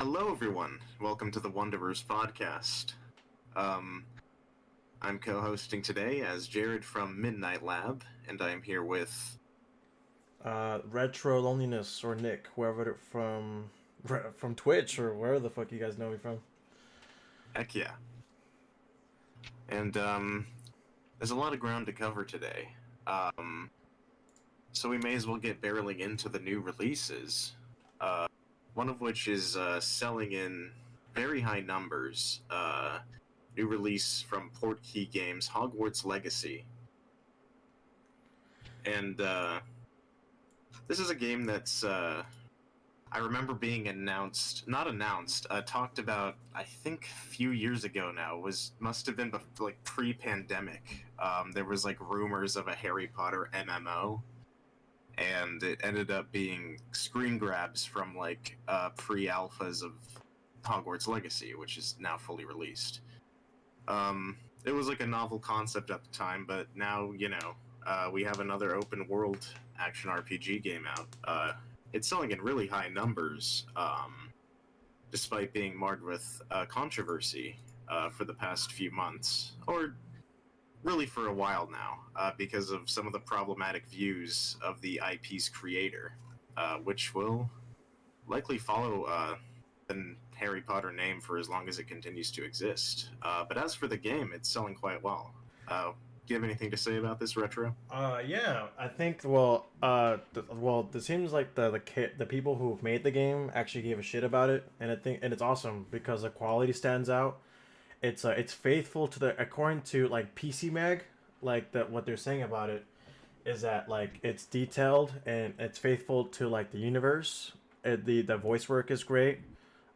Hello, everyone. Welcome to the Wanderers podcast. Um, I'm co-hosting today as Jared from Midnight Lab, and I am here with. Retro Loneliness or Nick, whoever from Twitch or wherever the fuck you guys know me from. Heck yeah. And there's a lot of ground to cover today. Um, so we may as well get barreling into the new releases. Uh, one of which is selling in very high numbers. New release from Portkey Games, Hogwarts Legacy, and this is a game that's I remember being not announced, talked about. I think a few years ago now. Must have been like pre-pandemic. There was like rumors of a Harry Potter MMO, and it ended up being screen grabs from like pre-alphas of Hogwarts Legacy, which is now fully released. It was like a novel concept at the time, but now we have another open world action RPG game out. It's selling in really high numbers, despite being marred with controversy for the past few months, or really for a while now, because of some of the problematic views of the IP's creator, which will likely follow the Harry Potter name for as long as it continues to exist. But as for the game, it's selling quite well. Do you have anything to say about this retro? Yeah, I think it seems like the people who made the game actually gave a shit about it, and it's awesome because the quality stands out. It's faithful to the according to like PC Mag, like that what they're saying about it is that like it's detailed and it's faithful to like the universe. The voice work is great.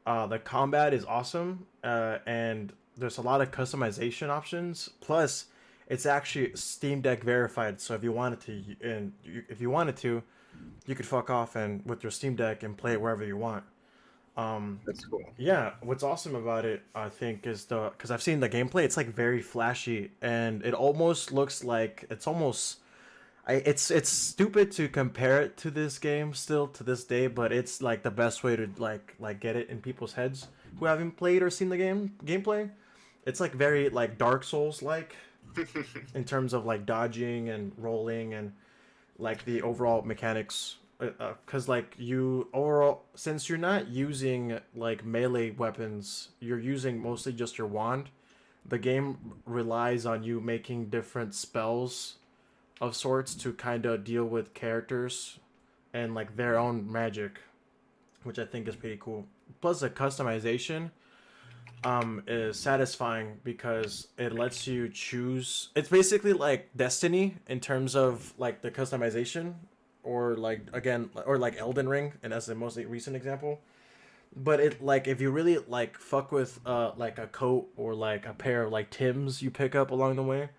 The combat is awesome, and there's a lot of customization options. Plus, it's actually Steam Deck verified. So if you wanted to, you could fuck off and with your Steam Deck and play it wherever you want. Um, That's cool. yeah, what's awesome about it, I think, is because I've seen the gameplay. It's like very flashy, and it almost looks like it's stupid to compare it to this game still to this day, but it's like the best way to like get it in people's heads who haven't played or seen the gameplay. It's like very like Dark Souls like in terms of like dodging and rolling and like the overall mechanics. Because like you overall, since you're not using like melee weapons, you're using mostly just your wand. The game relies on you making different spells of sorts to kind of deal with characters and like their own magic, which I think is pretty cool. Plus, the customization is satisfying because it lets you choose. It's basically like Destiny in terms of like the customization, or like again, or like Elden Ring, and that's the most recent example. But it like if you really like fuck with like a coat or like a pair of like Tims you pick up along the way,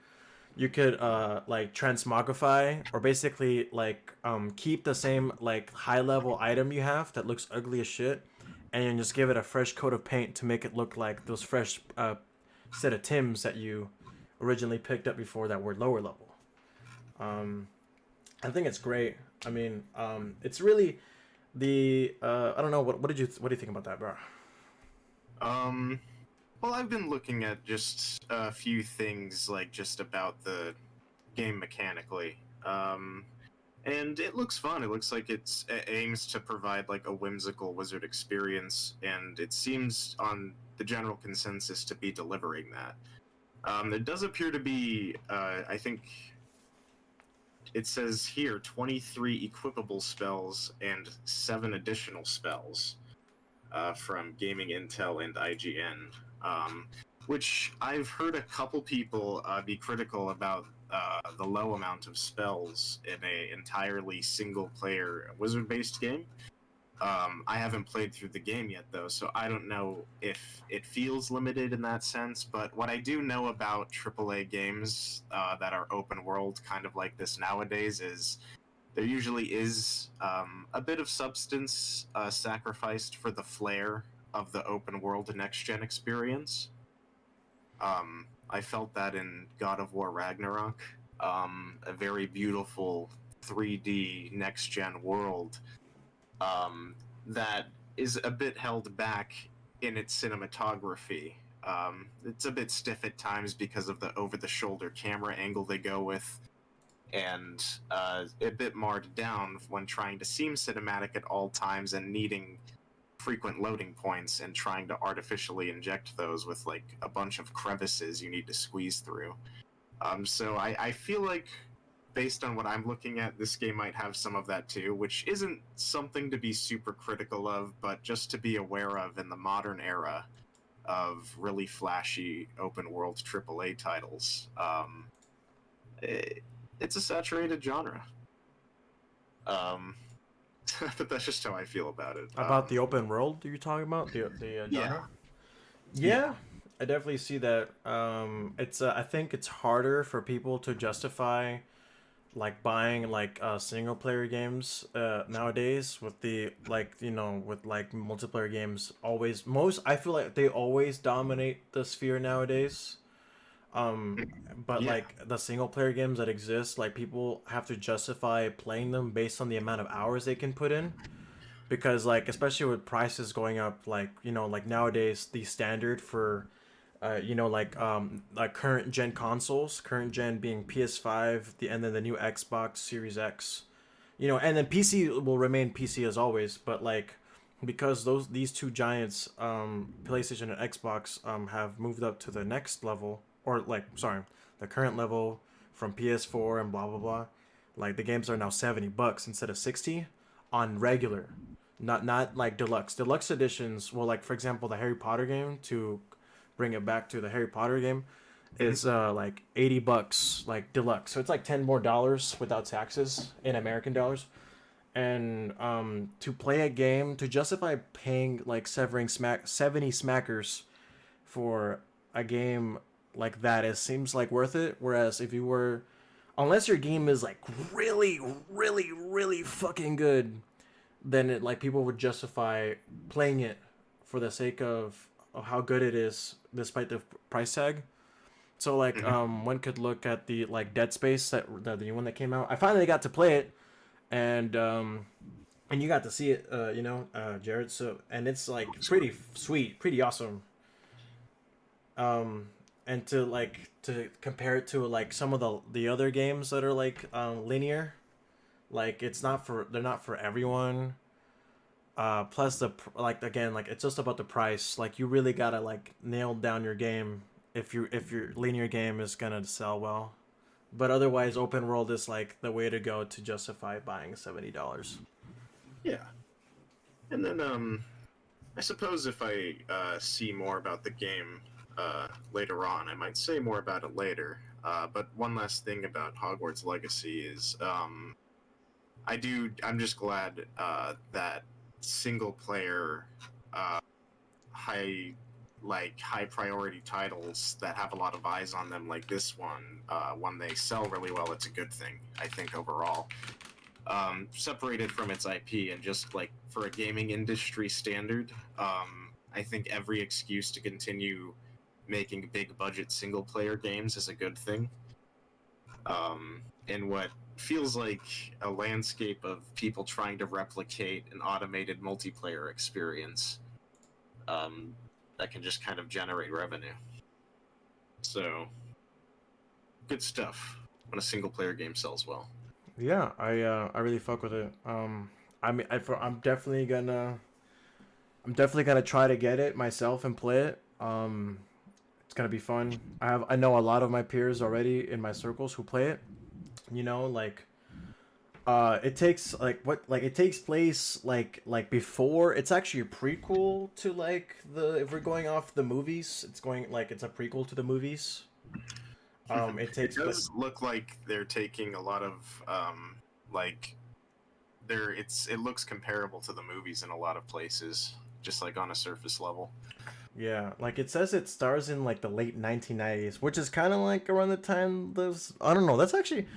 you could like transmogrify or basically like keep the same like high level item you have that looks ugly as shit, and then just give it a fresh coat of paint to make it look like those fresh set of Tims that you originally picked up before that were lower level. um I think it's great. I mean, it's really the I don't know what do you think about that, bro? um, well, I've been looking at just a few things, like just about the game mechanically. And it looks fun. It looks like it aims to provide like a whimsical wizard experience, and it seems on the general consensus to be delivering that. There does appear to be, I think it says here, 23 equipable spells and 7 additional spells from Gaming Intel and IGN, which I've heard a couple people be critical about the low amount of spells in a entirely single-player wizard-based game. I haven't played through the game yet, though, so I don't know if it feels limited in that sense. But what I do know about AAA games that are open world, kind of like this nowadays, is there usually is a bit of substance sacrificed for the flair of the open world next gen experience. I felt that in God of War Ragnarok, a very beautiful 3D next gen world that is a bit held back in its cinematography. It's a bit stiff at times because of the over-the-shoulder camera angle they go with, and a bit marred down when trying to seem cinematic at all times and needing frequent loading points and trying to artificially inject those with like a bunch of crevices you need to squeeze through. So I feel like, based on what I'm looking at, this game might have some of that too, which isn't something to be super critical of, but just to be aware of in the modern era of really flashy open world AAA titles. It's a saturated genre. But that's just how I feel about it. About the open world you're talking about? The genre? Yeah, I definitely see that. It's I think it's harder for people to justify like buying like single player games nowadays with the with like multiplayer games always most I feel like they always dominate the sphere nowadays. But Yeah. like the single player games that exist, like people have to justify playing them based on the amount of hours they can put in, because like especially with prices going up, like like nowadays the standard for like current gen consoles, current gen being PS5, and then the new Xbox Series X, and then PC will remain PC as always, but like because these two giants, PlayStation and Xbox, have moved up to the next level, or like sorry, the current level from PS4 and blah blah blah, like the games are now $70 instead of 60 on regular, not like deluxe editions. Well, like for example the Harry Potter game, to bring it back to the Harry Potter game, is like $80 like deluxe, so it's like $10 more without taxes in American dollars. And to play a game, to justify paying like 70 smackers for a game like that, it seems like worth it. Whereas if you were, unless your game is like really really really fucking good, then it like people would justify playing it for the sake of how good it is despite the price tag. So like one could look at the like Dead Space, the new one that came out. I finally got to play it, and you got to see it, Jared. So, and it's like pretty sweet, pretty awesome. And to compare it to like some of the other games that are like linear, like they're not for everyone. Plus like again, like it's just about the price. Like you really gotta like nail down your game if your linear game is gonna sell well. But otherwise, open world is like the way to go to justify buying $70. Yeah. And then, I suppose if I see more about the game later on, I might say more about it later. But one last thing about Hogwarts Legacy is, I'm just glad that single player, high priority titles that have a lot of eyes on them, like this one, when they sell really well, it's a good thing, I think, overall. Separated from its IP and just like for a gaming industry standard, I think every excuse to continue making big budget single player games is a good thing. In what feels like a landscape of people trying to replicate an automated multiplayer experience, that can just kind of generate revenue. So, good stuff when a single player game sells well. Yeah, I really fuck with it. I mean, I'm definitely gonna try to get it myself and play it. It's gonna be fun. I know a lot of my peers already in my circles who play it. Like it takes it takes place like before. It's actually a prequel to like if we're going off the movies, it's a prequel to the movies. It does look like they're taking a lot of like it looks comparable to the movies in a lot of places, just like on a surface level. Yeah, like it says it stars in like the late 1990s, which is kind of like around the time those, I don't know. That's actually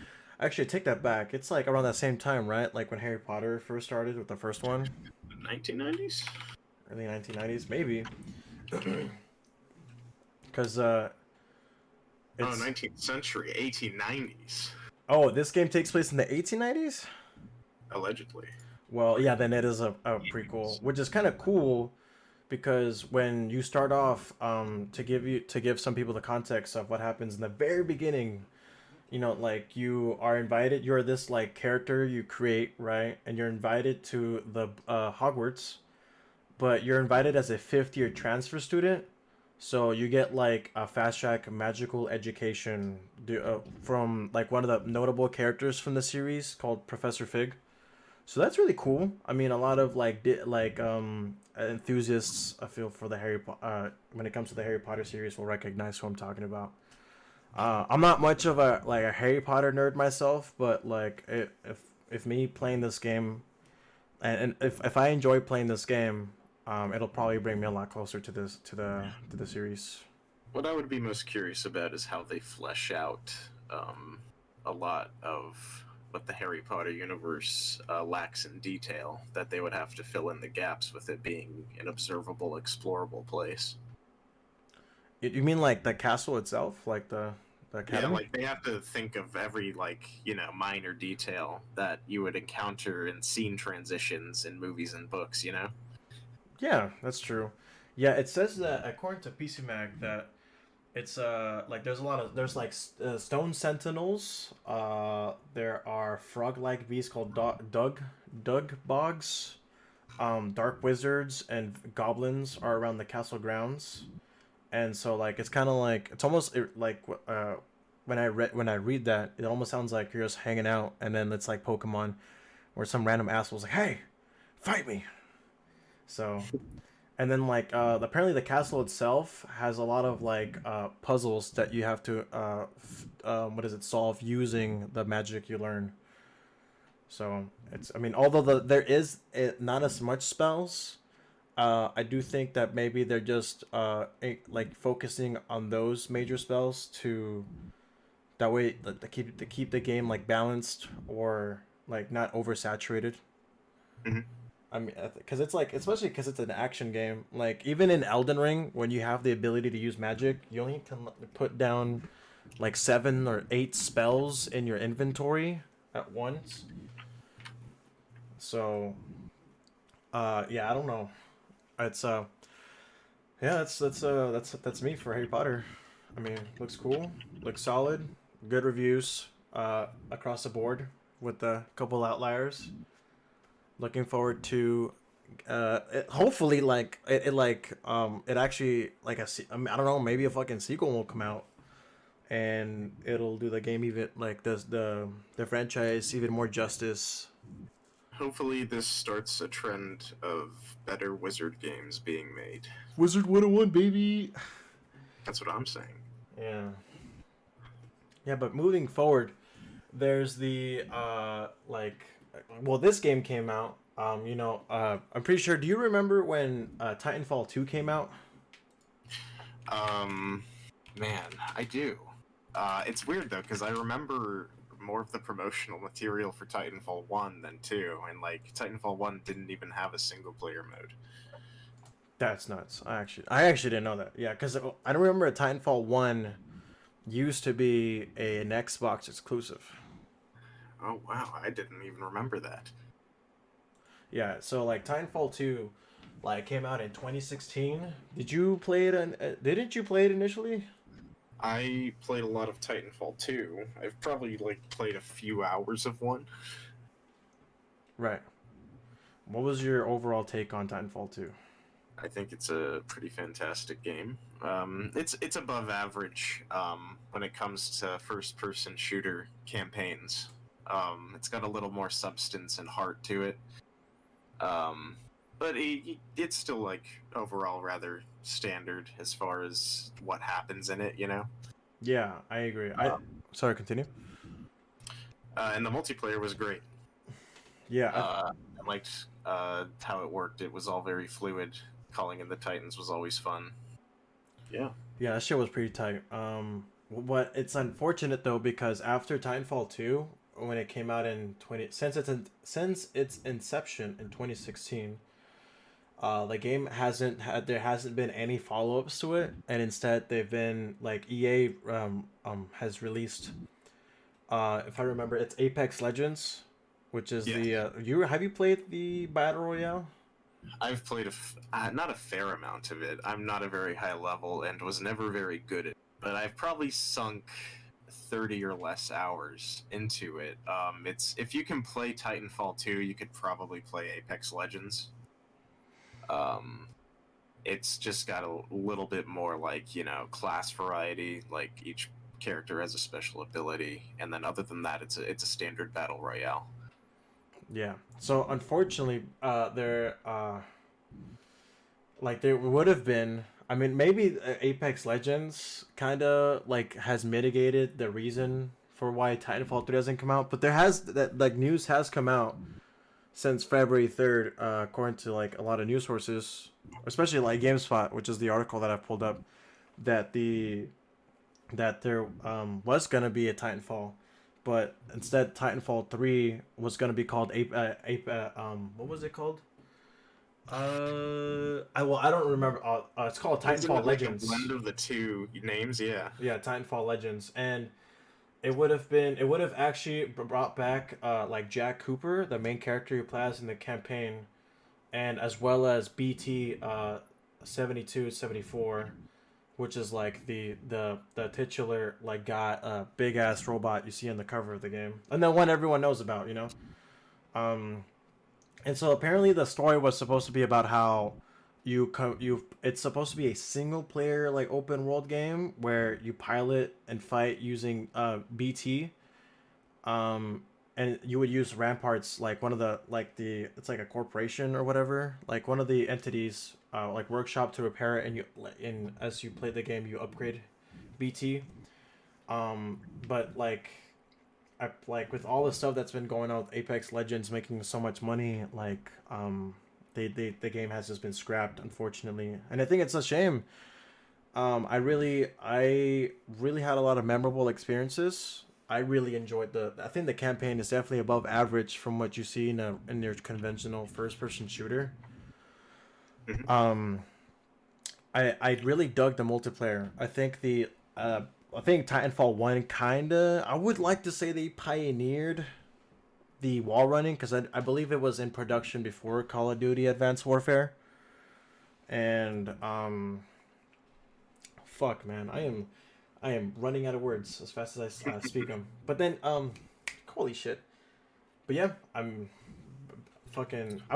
I take that back. It's like around that same time, right? Like when Harry Potter first started with the first one. 1990s? Early 1990s, maybe. Because Oh, 19th century, 1890s. Oh, this game takes place in the 1890s? Allegedly. Well, yeah, then it is a prequel, which is kind of cool because when you start off, to give some people the context of what happens in the very beginning, like you are invited, you're this like character you create, right? And you're invited to the Hogwarts, but you're invited as a fifth year transfer student. So you get like a fast track magical education from like one of the notable characters from the series called Professor Fig. So that's really cool. I mean, a lot of enthusiasts, I feel, for the when it comes to the Harry Potter series will recognize who I'm talking about. I'm not much of a Harry Potter nerd myself, but like if me playing this game, and if I enjoy playing this game, it'll probably bring me a lot closer to the series. What I would be most curious about is how they flesh out um, a lot of what the Harry Potter universe lacks in detail, that they would have to fill in the gaps with it being an observable, explorable place. You mean like the castle itself, like the Yeah, academy? like they have to think of every minor detail that you would encounter in scene transitions in movies and books. Yeah, that's true. Yeah, it says that according to PC Mag that it's like there's like stone sentinels. There are frog-like beasts called Dug bogs. Dark wizards and goblins are around the castle grounds, and so like it's kind of like it's almost like when I read that, it almost sounds like you're just hanging out, and then it's like Pokemon, where some random asshole's like, "Hey, fight me!" So, and then like apparently the castle itself has a lot of like puzzles that you have to what is it, solve using the magic you learn. So it's, I mean, although there is not as much spells, I do think that maybe they're just like focusing on those major spells to that way to keep the game like balanced or like not oversaturated. Hmm. I mean, because it's like, especially because it's an action game. Like even in Elden Ring, when you have the ability to use magic, you only can put down like 7 or 8 spells in your inventory at once. So, yeah, I don't know. It's yeah, that's me for Harry Potter. I mean, looks cool, looks solid, good reviews across the board with a couple outliers. Looking forward to hopefully like it actually like I mean, I don't know, maybe a fucking sequel will come out and it'll do the game even like the franchise even more justice. Hopefully, this starts a trend of better wizard games being made. Wizard 101, baby. That's what I'm saying. Yeah. Yeah, but moving forward, there's the like well, this game came out. I'm pretty sure. Do you remember when Titanfall 2 came out? Um, Man, I do. It's weird though because I remember more of the promotional material for Titanfall 1 than 2, and like Titanfall 1 didn't even have a single player mode. That's nuts. I actually didn't know that. Yeah, because I don't remember Titanfall 1 used to be an Xbox exclusive. Oh wow, I didn't even remember that. Yeah, so like Titanfall 2 like came out in 2016. Did you play it didn't you play it initially? I played a lot of Titanfall 2. I've probably played a few hours of one. Right. What was your overall take on Titanfall 2? I think it's a pretty fantastic game. It's above average when it comes to first-person shooter campaigns. It's got a little more substance and heart to it. But it's still overall rather standard as far as what happens in it. Yeah, I agree. I Sorry, continue. And the multiplayer was great. Yeah, I liked how it worked. It was all very fluid. Calling in the Titans was always fun. Yeah. yeah, that shit was pretty tight. But it's unfortunate though because after Titanfall 2, when it came out in 20 since its inception in 2016, the game there hasn't been any follow-ups to it, and instead they've been like EA has released if I remember, it's Apex Legends, which is Yeah, the you have you played the battle royale? I've played not a fair amount of it. I'm not a very high level and was never very good at it, but I've probably sunk 30 or less hours into it. It's if you can play Titanfall 2, you could probably play Apex Legends. Um, it's just got a little bit more like, class variety, like each character has a special ability, and then other than that, it's a standard battle royale. Yeah. So unfortunately, there would have been. I mean, maybe Apex Legends kind of like has mitigated the reason for why Titanfall 3 doesn't come out, but there has that like news has come out since February 3rd, according to like a lot of news sources, especially like GameSpot, which is the article that I pulled up, that there was gonna be a Titanfall, but instead Titanfall 3 was gonna be called what was it called? I don't remember. It's called Isn't Titanfall it like a Legends. blend of the two names? Yeah. Yeah, Titanfall Legends, and it would have actually brought back like Jack Cooper, the main character who plays in the campaign, and as well as BT 7274, which is like the titular like guy big ass robot you see on the cover of the game, and the one everyone knows about, Um, and so apparently the story was supposed to be about how you it's supposed to be a single player like open world game where you pilot and fight using BT, um and you would use ramparts like one of the like the it's like a corporation or whatever, like one of the entities like workshop to repair it, and you in as you play the game you upgrade BT. But like with all the stuff that's been going on with Apex Legends making so much money, like the game has just been scrapped, unfortunately, and I think it's a shame. I really had a lot of memorable experiences. I really enjoyed the. I think the campaign is definitely above average from what you see in your conventional first person shooter. Mhm. Um, I really dug the multiplayer. I think Titanfall 1 kinda, I would like to say they pioneered the wall running, because I believe it was in production before Call of Duty Advanced Warfare. And fuck man, I am running out of words as fast as I speak them. But then holy shit. But yeah, I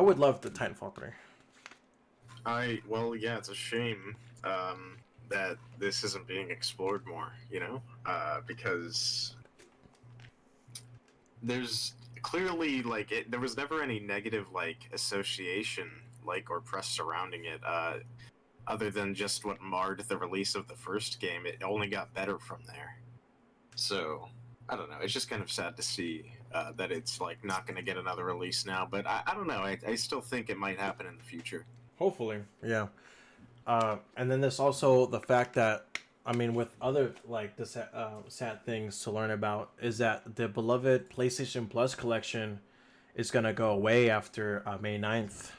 would love the Titanfall 3. Well, yeah, it's a shame that this isn't being explored more, because there's clearly there was never any negative like association or press surrounding it, other than just what marred the release of the first game. It only got better from there. So I don't know. It's just kind of sad to see that it's like not going to get another release now. But I don't know. I still think it might happen in the future. Hopefully. Yeah. And then there's also the fact that, I mean, with other like the sad things to learn about is that the beloved PlayStation Plus collection is gonna go away after May 9th.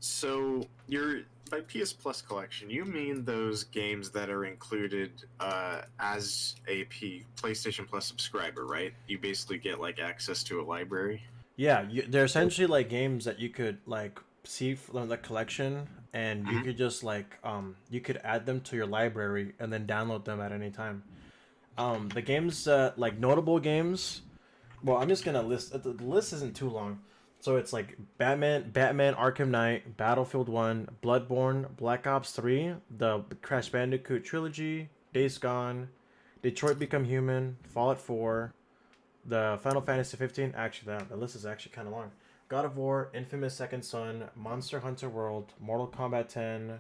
So you're by PS Plus collection, you mean those games that are included as a PlayStation Plus subscriber, right? You basically get like access to a library. Yeah, they're essentially like games that you could like see from the collection, and you Hmm. could just like you could add them to your library and then download them at any time. The games like notable games. Well, I'm just gonna list. The list isn't too long, so it's like Batman Arkham Knight, Battlefield 1, Bloodborne, Black Ops 3, the Crash Bandicoot trilogy, Days Gone, Detroit Become Human, Fallout 4, the Final Fantasy 15. Actually, the list is actually kind of long. God of War, Infamous Second Son, Monster Hunter World, Mortal Kombat 10,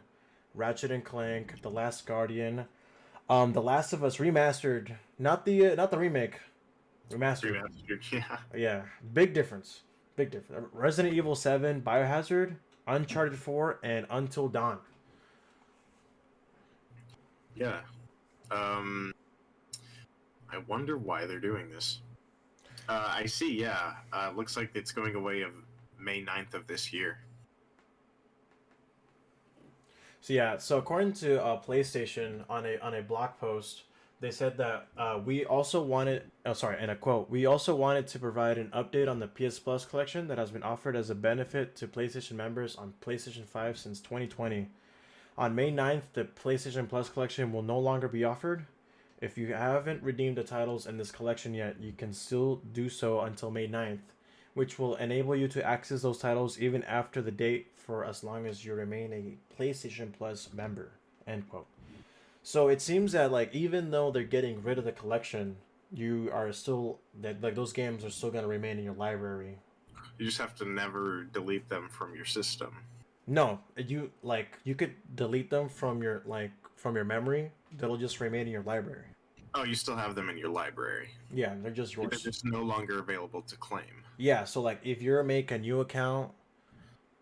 Ratchet and Clank, The Last Guardian, The Last of Us remastered, not the remake, remastered. Remastered, yeah. Yeah, big difference. Big difference. Resident Evil 7, Biohazard, Uncharted 4, and Until Dawn. Yeah. Um, I wonder why they're doing this. I see. Yeah. Looks like it's going away of May 9th of this year. So yeah, so according to PlayStation on a blog post, they said that we also wanted, oh sorry, in a quote, we also wanted to provide an update on the PS Plus collection that has been offered as a benefit to PlayStation members on PlayStation 5 since 2020. On May 9th, the PlayStation Plus collection will no longer be offered. If you haven't redeemed the titles in this collection yet, you can still do so until May 9th, which will enable you to access those titles even after the date for as long as you remain a PlayStation Plus member. End quote. So it seems that like even though they're getting rid of the collection, you are still that like those games are still gonna remain in your library. You just have to never delete them from your system. No, you could delete them from your from your memory. They'll just remain in your library. Oh, you still have them in your library. Yeah, they're just They're yours. just no longer available to claim. Yeah, so like if you make a new account,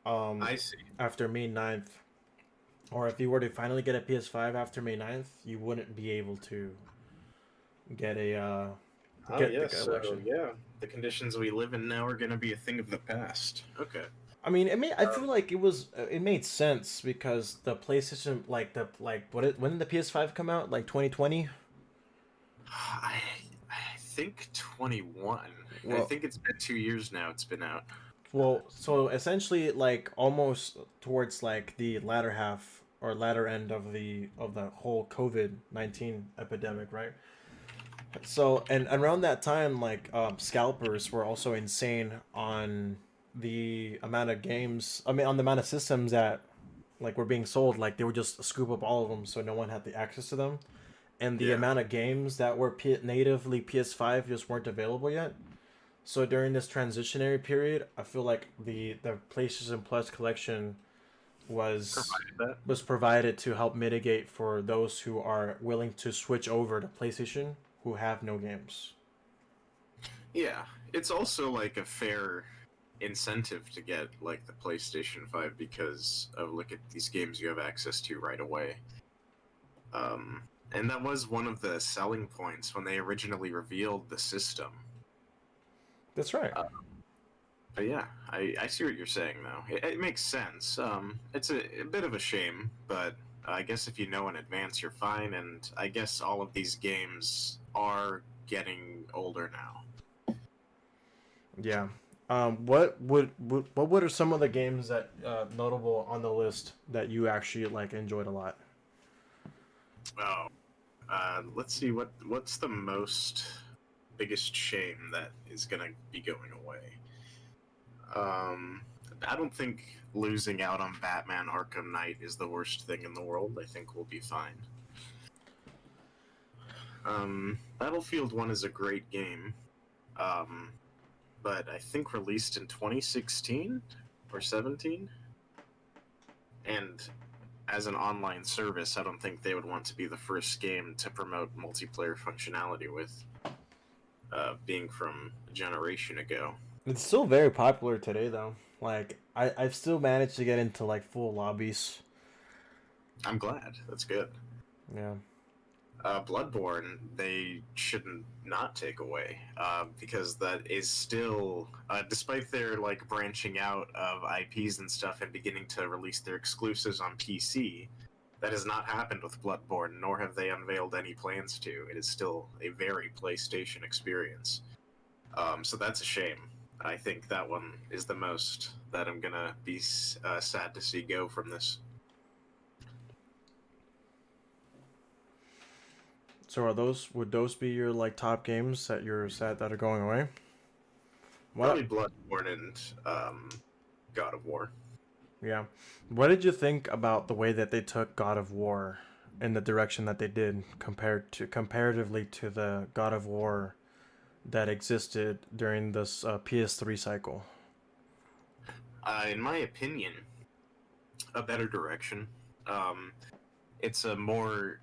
I see. after May 9th, or if you were to finally get a PS5 after May 9th, you wouldn't be able to get a get the collection. yeah, the conditions we live in now are going to be a thing of the past. Okay. I mean, I feel like it made sense because the PlayStation when did the PS5 come out? Like 2020? I think 21. Well, I think it's been 2 years now. It's been out. well, so essentially like almost towards like the latter half or latter end of the whole COVID-19 epidemic, right? So and around that time, like scalpers were also insane on the amount of games. I mean, on the amount of systems that like were being sold. Like they would just scoop up all of them, so no one had the access to them. And the Yeah. amount of games that were natively PS5 just weren't available yet. So during this transitionary period, I feel like the PlayStation Plus collection was Provided that. was provided to help mitigate for those who are willing to switch over to PlayStation who have no games. Yeah, it's also like a fair incentive to get like the PlayStation 5 because of look at these games you have access to right away. And that was one of the selling points when they originally revealed the system. That's right. But yeah, I see what you're saying though. It makes sense. It's a bit of a shame, but I guess if you know in advance, you're fine. And I guess all of these games are getting older now. Yeah. What are some of the games that notable on the list that you actually like enjoyed a lot? Oh, let's see what's the biggest shame that is gonna be going away. I don't think losing out on Batman Arkham Knight is the worst thing in the world. I think we'll be fine. Battlefield 1 is a great game, but I think released in 2016 or 17. And as an online service, I don't think they would want to be the first game to promote multiplayer functionality with, being from a generation ago. It's still very popular today, though. Like, I've still managed to get into, like, full lobbies. I'm glad. That's good. Yeah. Bloodborne, they shouldn't not take away, because that is still, despite their, like, branching out of IPs and stuff and beginning to release their exclusives on PC, that has not happened with Bloodborne, nor have they unveiled any plans to. It is still a very PlayStation experience. So that's a shame. I think that one is the most that I'm gonna be sad to see go from this. So would those be your, like, top games that you're sad that are going away? Probably Bloodborne and God of War. Yeah. What did you think about the way that they took God of War in the direction that they did comparatively to the God of War that existed during this PS3 cycle? In my opinion, a better direction. It's a more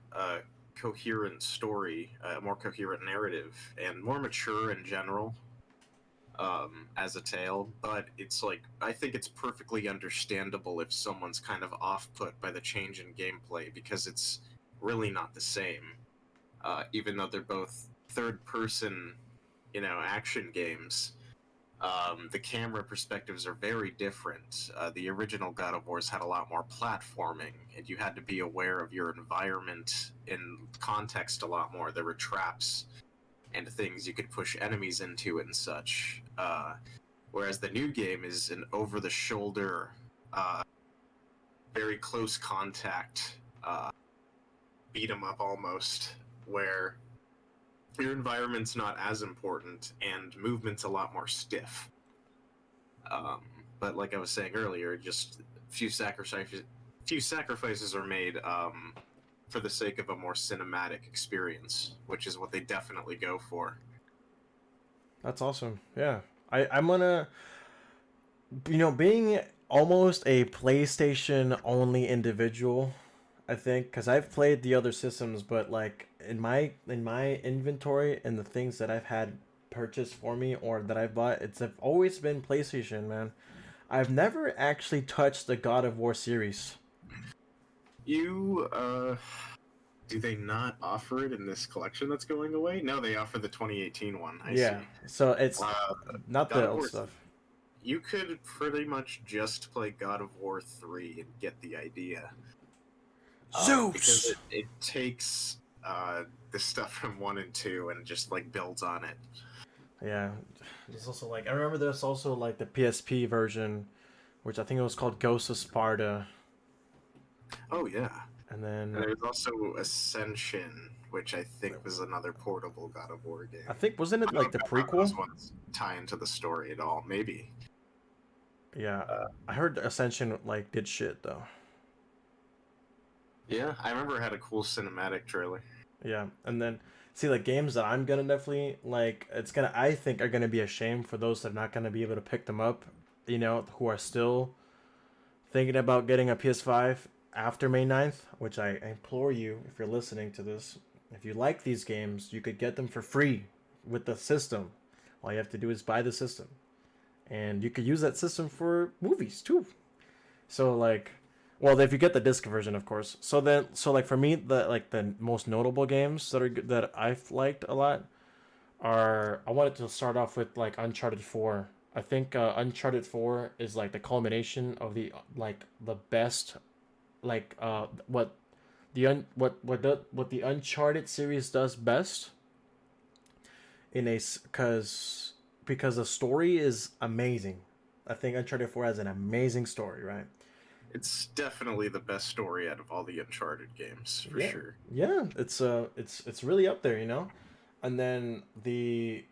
coherent story, a more coherent narrative, and more mature in general as a tale. But it's like, I think it's perfectly understandable if someone's kind of off-put by the change in gameplay, because it's really not the same. Even though they're both third-person, action games. The camera perspectives are very different. The original God of Wars had a lot more platforming, and you had to be aware of your environment in context a lot more. There were traps and things you could push enemies into and such. Whereas the new game is an over-the-shoulder, very close contact, beat 'em up almost, where your environment's not as important and movement's a lot more stiff. But like I was saying earlier, just few sacrifices are made for the sake of a more cinematic experience, which is what they definitely go for. That's awesome. Yeah. I'm gonna, being almost a PlayStation only individual, I think, because I've played the other systems, but like in my inventory and the things that I've had purchased for me or that I've bought, have always been PlayStation, man. I've never actually touched the God of War series. You, do they not offer it in this collection that's going away? No, they offer the 2018 one. I see. So it's not God the of old War, stuff. you could pretty much just play God of War 3 and get the idea. Zeus! Because it takes the stuff from 1 and 2 and just like builds on it. Yeah, there's also like I remember there's also like the PSP version, which I think it was called Ghost of Sparta. Oh yeah, And then and there's also Ascension, which I think was another portable God of War game. I think wasn't it I don't like the know how those prequel? ones tie into the story at all. Maybe. Yeah, I heard Ascension like did shit though. Yeah, I remember it had a cool cinematic trailer. Yeah, and then see like games that I'm gonna definitely like. I think are gonna be a shame for those that are not gonna be able to pick them up. Who are still thinking about getting a PS5 after May 9th, which I implore you, if you're listening to this, if you like these games, you could get them for free with the system. All you have to do is buy the system. And you could use that system for movies too. So like, well, if you get the disc version, of course. So like for me, the most notable games that I've liked a lot are, I wanted to start off with like Uncharted 4. I think Uncharted 4 is like the culmination of the best what the Uncharted series does best in a because the story is amazing. I think Uncharted 4 has an amazing story, right? It's definitely the best story out of all the Uncharted games, for sure. Yeah, it's really up there, And then the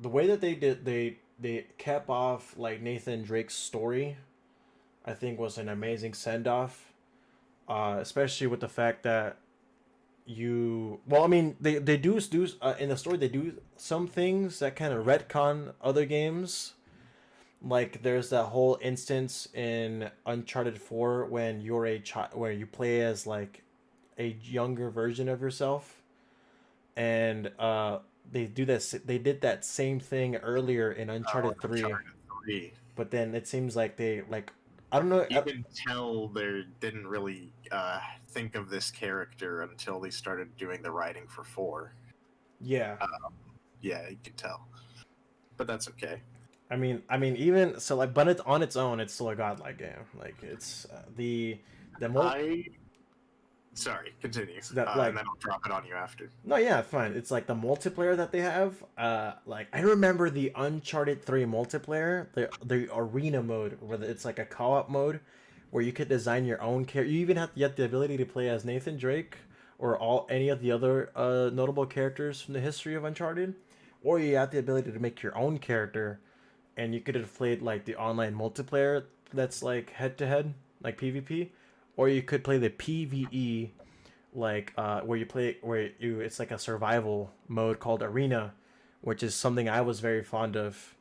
way that they kept off like Nathan Drake's story, I think was an amazing send off. Especially with the fact that they do in the story they do some things that kind of retcon other games. Like there's that whole instance in Uncharted 4 when you're a child, where you play as like a younger version of yourself, and they did that same thing earlier in Uncharted 3. Uncharted 3. But then it seems like they like, I don't know. You can tell they didn't really think of this character until they started doing the writing for 4. Yeah. Yeah, you can tell. But that's okay. I mean, even so, like, but it's on its own, it's still a godlike game. Like, it's Sorry, continue. That, and then I'll drop it on you after. No, yeah, fine. It's like the multiplayer that they have. Like I remember the Uncharted 3 multiplayer, the arena mode, where it's like a co-op mode, where you could design your own character. You even have to get the ability to play as Nathan Drake or any of the other notable characters from the history of Uncharted, or you have the ability to make your own character, and you could have played like the online multiplayer that's like head to head, like PvP. Or you could play the PvE, like it's like a survival mode called Arena, which is something I was very fond of.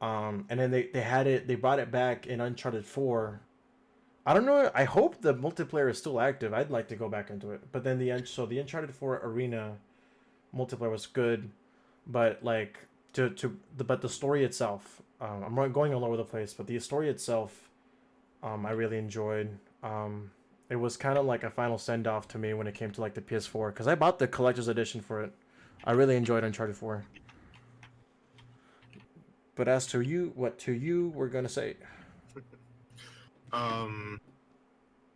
And then they brought it back in Uncharted 4. I don't know. I hope the multiplayer is still active. I'd like to go back into it. But then the Uncharted 4 Arena multiplayer was good, but like but the story itself, I'm going all over the place. But the story itself, I really enjoyed. It was kind of like a final send off to me when it came to like the PS4, because I bought the collector's edition for it. I really enjoyed Uncharted 4. But as to you, what to you we're gonna say?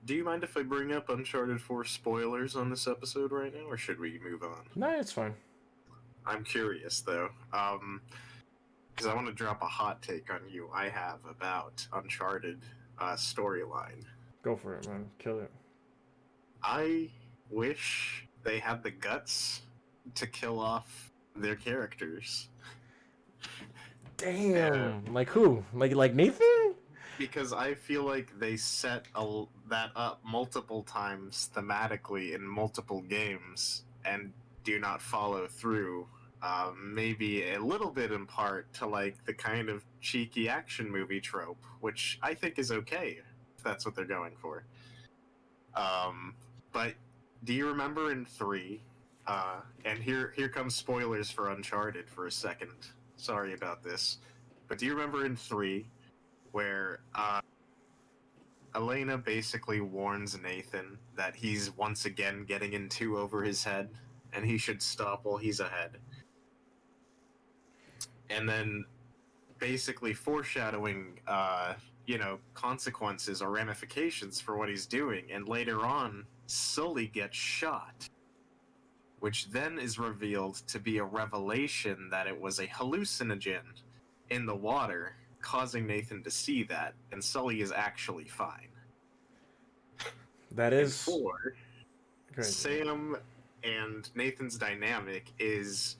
Do you mind if I bring up Uncharted 4 spoilers on this episode right now, or should we move on? No, it's fine. I'm curious, though. Because I want to drop a hot take on you I have about Uncharted storyline. Go for it, man. Kill it. I wish they had the guts to kill off their characters. Damn. Like who? Like Nathan? Because I feel like they set that up multiple times thematically in multiple games and do not follow through. Maybe a little bit in part to like the kind of cheeky action movie trope, which I think is okay if that's what they're going for. But do you remember in 3? And here comes spoilers for Uncharted for a second. Sorry about this, but do you remember in 3 where Elena basically warns Nathan that he's once again getting in 2 over his head, and he should stop while he's ahead? And then basically foreshadowing, consequences or ramifications for what he's doing, and later on, Sully gets shot, which then is revealed to be a revelation that it was a hallucinogen in the water, causing Nathan to see that, and Sully is actually fine. That is... In 4, Great. Sam and Nathan's dynamic is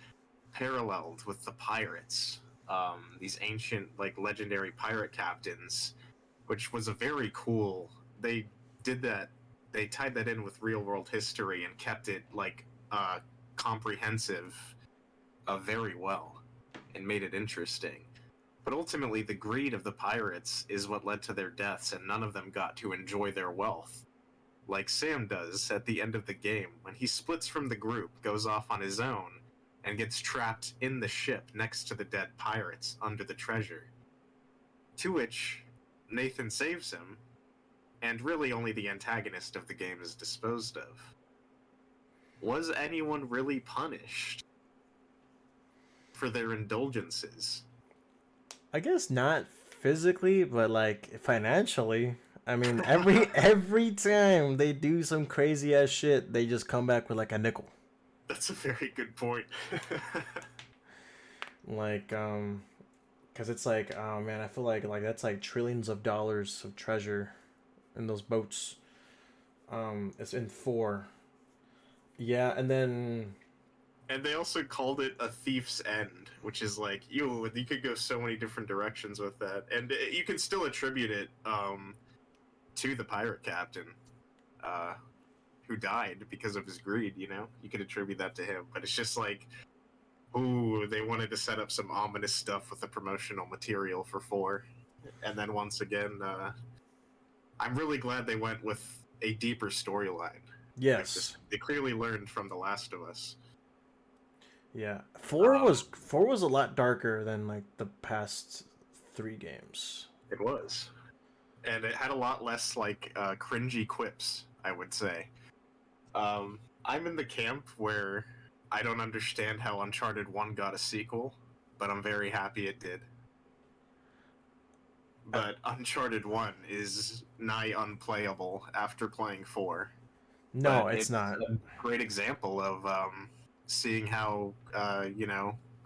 paralleled with the pirates, these ancient, like, legendary pirate captains, which was a very cool... They did that, they tied that in with real-world history and kept it, like, comprehensive very well, and made it interesting. But ultimately, the greed of the pirates is what led to their deaths, and none of them got to enjoy their wealth. Like Sam does at the end of the game, when he splits from the group, goes off on his own, and gets trapped in the ship next to the dead pirates under the treasure. To which Nathan saves him, and really only the antagonist of the game is disposed of. Was anyone really punished for their indulgences? I guess not physically, but like financially. I mean, every time they do some crazy ass shit, they just come back with like a nickel. That's a very good point. Like, because it's like, oh man, I feel like that's like trillions of dollars of treasure in those boats. It's in 4. Yeah, and then... And they also called it a thief's end, which is like, you could go so many different directions with that. And you can still attribute it to the pirate captain who died because of his greed, you know? You could attribute that to him. But it's just like, ooh, they wanted to set up some ominous stuff with the promotional material for 4. And then once again, I'm really glad they went with a deeper storyline. Yes. They clearly learned from The Last of Us. Yeah. 4 was a lot darker than like the past 3 games. It was. And it had a lot less like cringy quips, I would say. I'm in the camp where I don't understand how Uncharted 1 got a sequel, but I'm very happy it did. But Uncharted 1 is nigh unplayable after playing 4. No, it's not. A great example of seeing how,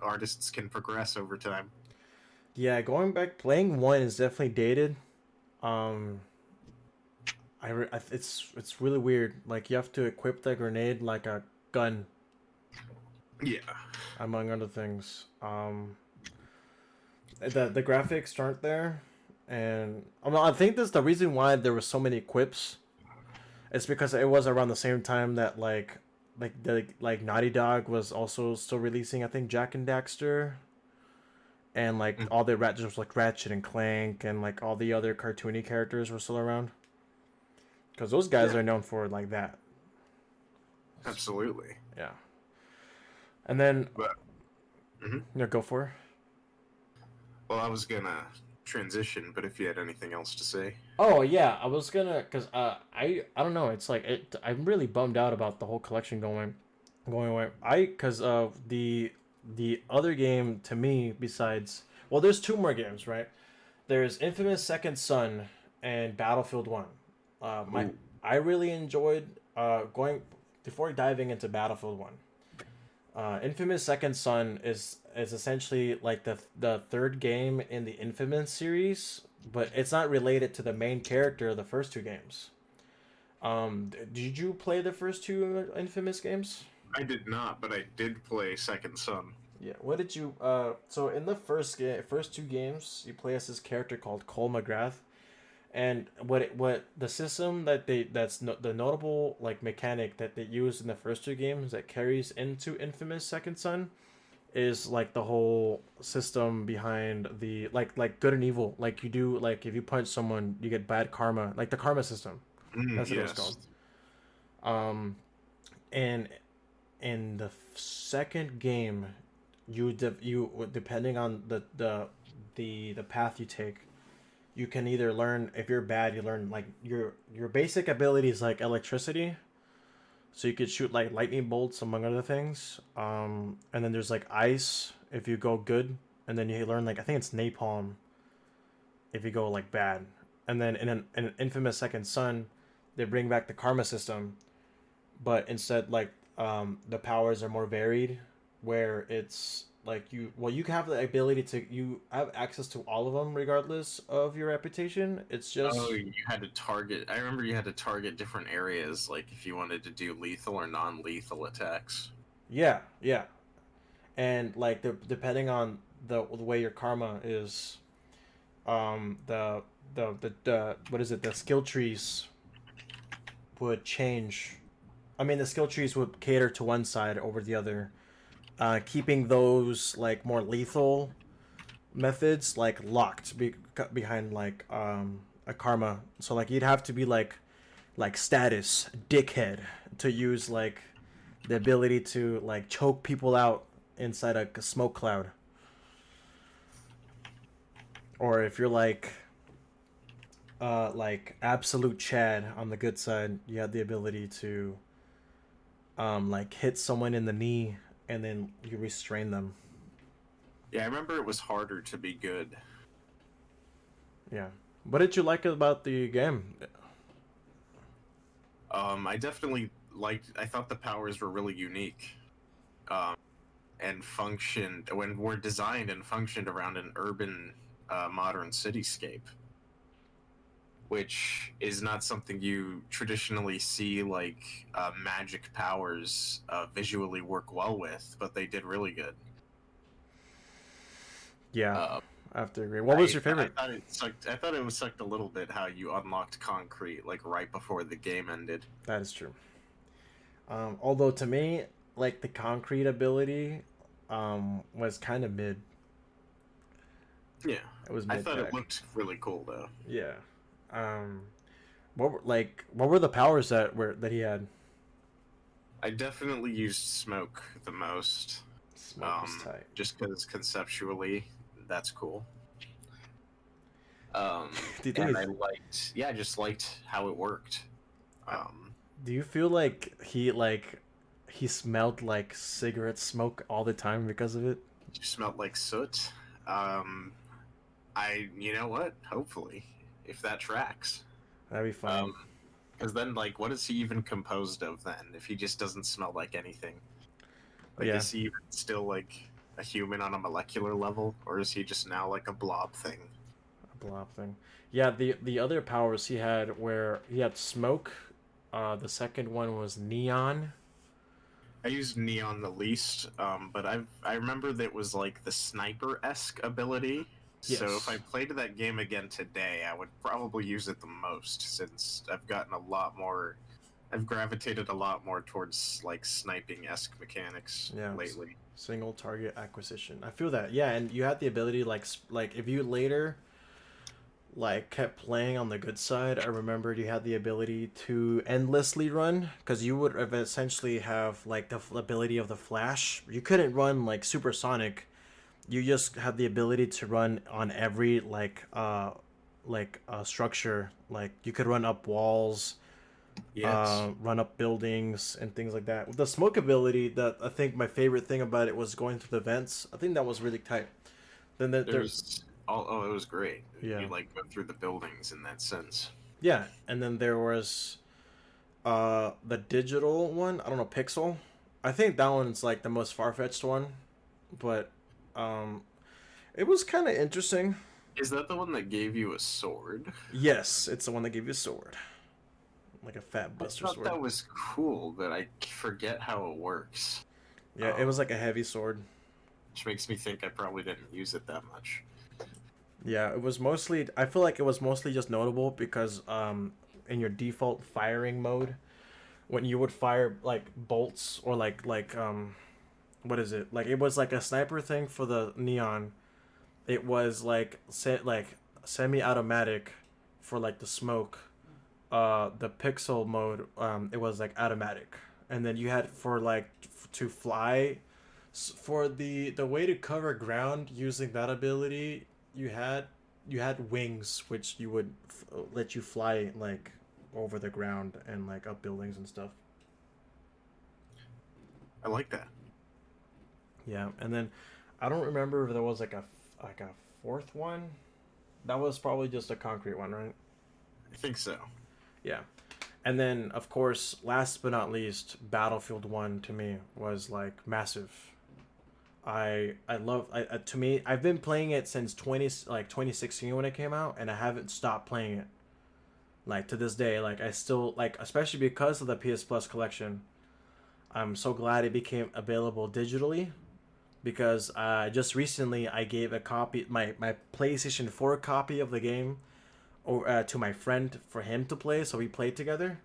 artists can progress over time. Yeah, going back, playing 1 is definitely dated. It's really weird. Like, you have to equip the grenade like a gun. Yeah. Among other things. The graphics aren't there. And I think that's the reason why there were so many quips. It's because it was around the same time that like Naughty Dog was also still releasing, I think, Jak and Daxter, and like all the just like Ratchet and Clank and like all the other cartoony characters were still around. Because those guys are known for like that. Absolutely. Yeah. And then, go for it. Well, I was gonna transition, but if you had anything else to say. Oh yeah, I was gonna, cause I don't know. It's like I'm really bummed out about the whole collection going away. Cause the other game to me besides, Well, there's two more games, right? There's Infamous Second Son and Battlefield One. My Ooh. I really enjoyed going before diving into Battlefield One. Infamous Second Son is essentially like the third game in the Infamous series, but it's not related to the main character of the first two games. Did you play the first two Infamous games? I did not, but I did play Second Son. Yeah. What did you? So in the first two games, you play as this character called Cole McGrath, and what the system that's the notable like mechanic that they use in the first two games that carries into Infamous Second Son is like the whole system behind the like good and evil. Like you do like if you punch someone, you get bad karma. Like the karma system. That's what it was called. Yes. Um, and in the second game, you depending on the path you take, you can either learn if you're bad, you learn like your basic abilities like electricity, so you could shoot like lightning bolts among other things. And then there's like ice if you go good, and then you learn like I think it's napalm if you go like bad. And then in an Infamous Second Son, they bring back the karma system, but instead like the powers are more varied, where it's like you can have the ability to you have access to all of them regardless of your reputation. It's Oh, just you had to target. I remember you had to target different areas, like if you wanted to do lethal or non-lethal attacks. yeah, yeah, and like depending on the way your karma is, the what is it, the skill trees would change. I mean, the skill trees would cater to one side over the other, keeping those like more lethal methods like locked behind like a karma. So like you'd have to be like status dickhead to use like the ability to like choke people out inside a smoke cloud. Or if you're like absolute Chad on the good side, you have the ability to like hit someone in the knee and then you restrain them. Yeah, I remember it was harder to be good. Yeah. What did you like about the game? I definitely liked. I thought the powers were really unique, um, and functioned when were designed and functioned around an urban, modern cityscape, which is not something you traditionally see like magic powers visually work well with, but they did really good. Yeah, Uh, I have to agree. What was your I favorite? thought it sucked. I thought it was sucked a little bit how you unlocked concrete like right before the game ended. That is true. Although to me, like the concrete ability, was kind of mid. Yeah, It was I mid thought it pack. looked really cool though. Yeah. Um, what were the powers that he had? I definitely used smoke the most, Smoke was tight. just because conceptually that's cool. Do you think? And I liked, yeah, I just liked how it worked. Um, Do you feel like he smelled like cigarette smoke all the time because of it? it smelled like soot. Um, you know what? Hopefully, if that tracks. That'd be fine. Because then, like, what is he even composed of then? If he just doesn't smell like anything, like, Yeah, is he even still like a human on a molecular level, or is he just now like a blob thing? a blob thing. Yeah, the other powers he had where he had smoke. The second one was neon. I used neon the least, but I remember that it was like the sniper esque ability. So if I Yes. played that game again today, I would probably use it the most since I've gotten a lot more. I've gravitated a lot more towards like sniping esque mechanics Yeah. lately. Single target acquisition. I feel that. Yeah, and you had the ability like if you later like kept playing on the good side, I remembered you had the ability to endlessly run because you would have essentially have like the ability of the flash. You couldn't run like supersonic. You just had the ability to run on every structure. Like you could run up walls, Yes. run up buildings and things like that. With the smoke ability, that I think my favorite thing about it was going through the vents. I think that was really tight. Then there There's oh, it was great. yeah. You like go through the buildings in that sense. Yeah, and then there was the digital one. I don't know, Pixel. I think that one's like the most far-fetched one, but um it was kind of interesting. Is that the one that gave you a sword? Yes, it's the one that gave you a sword, like a fat I buster thought sword. that was cool, but I forget how it works. Yeah, it was like a heavy sword. Which makes me think I probably didn't use it that much. Yeah, it was mostly. I feel like it was mostly just notable because in your default firing mode, when you would fire like bolts or what is it? Like it was like a sniper thing for the neon. It was like semi-automatic for like the smoke. The pixel mode, it was like automatic, and then you had for like to fly, for the way to cover ground using that ability, you had wings which you would let you fly like over the ground and like up buildings and stuff. I like that. Yeah, and then I don't remember if there was like a fourth one. That was probably just a concrete one, right? I think so. Yeah. And then of course, last but not least, Battlefield 1 to me was like massive. I love to me I've been playing it since 2016 when it came out, and I haven't stopped playing it. Like to this day, like I still like, especially because of the PS Plus collection. I'm so glad it became available digitally, because just recently I gave a copy, my PlayStation 4 copy of the game, to my friend for him to play, so we played together.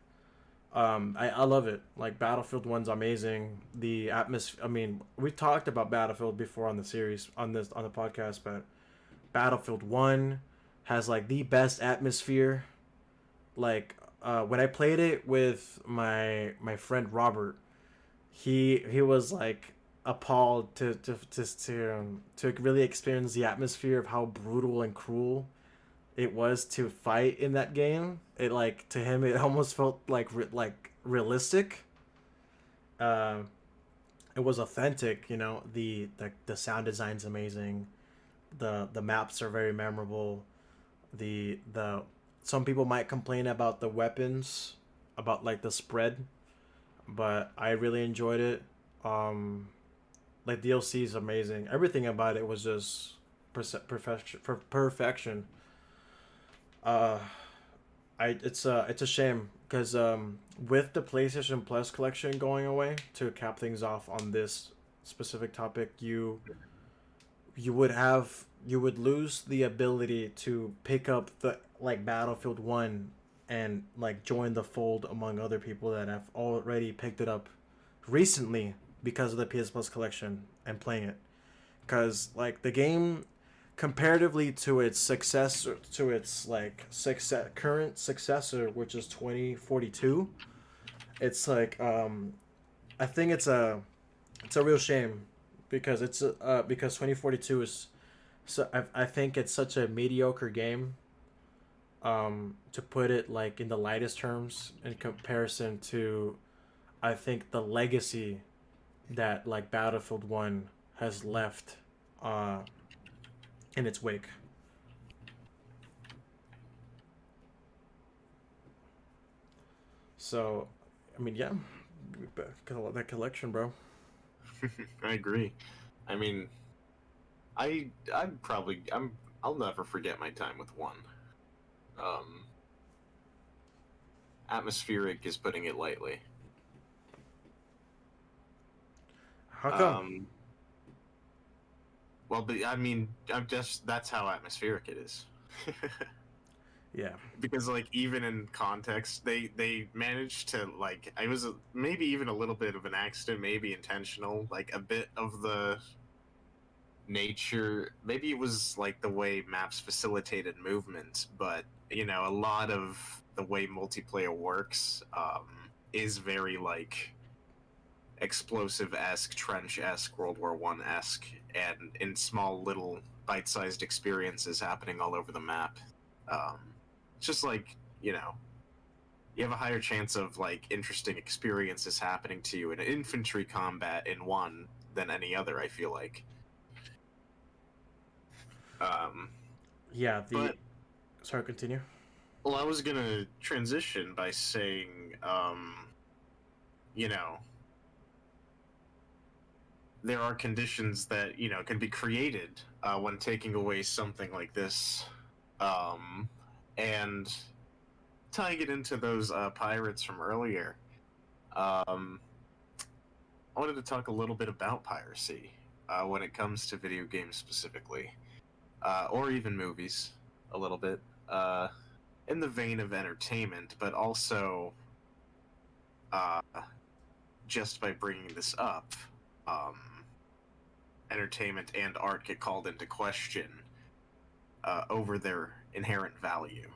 I love it. Like Battlefield 1's amazing. The atmosphere. I mean, we talked about Battlefield before on the series on the podcast, but Battlefield 1 has like the best atmosphere. Like when I played it with my friend Robert, he was like appalled to really experience the atmosphere of how brutal and cruel it was to fight in that game. It like, to him it almost felt like realistic. Uh, it was authentic. The sound design's amazing. The maps are very memorable. The Some people might complain about the weapons, about like the spread, but I really enjoyed it. Like DLC is amazing. Everything about it was just perfection. Uh, it's a shame because with the PlayStation Plus collection going away, to cap things off on this specific topic, you would lose the ability to pick up the like Battlefield 1 and like join the fold among other people that have already picked it up recently because of the PS Plus collection and playing it. Cuz like the game, comparatively to its successor, to its like current successor, which is 2042, it's like I think it's a real shame, because because 2042 is, so I think it's such a mediocre game, to put it like in the lightest terms, in comparison to, I think, the legacy that like Battlefield 1 has left uh in its wake. So, I mean, yeah, got that collection, bro. I agree. I mean, I'll never forget my time with one. Um, Atmospheric is putting it lightly. How come? Well, but I mean, that's how atmospheric it is. Yeah. Because like, even in context, they managed to, like, I was maybe even a little bit of an accident, maybe intentional, like a bit of the nature, maybe it was like the way maps facilitated movement, but a lot of the way multiplayer works is very like explosive-esque, trench-esque, World War I-esque, and in small little bite-sized experiences happening all over the map. It's just like, you have a higher chance of like interesting experiences happening to you in infantry combat in one than any other, I feel like. Um, Yeah, but sorry, continue. well, I was gonna transition by saying, you know, there are conditions that can be created when taking away something like this, and tying it into those pirates from earlier. Um, I wanted to talk a little bit about piracy when it comes to video games specifically, or even movies, a little bit, in the vein of entertainment, but also uh, just by bringing this up, um, entertainment and art get called into question over their inherent value.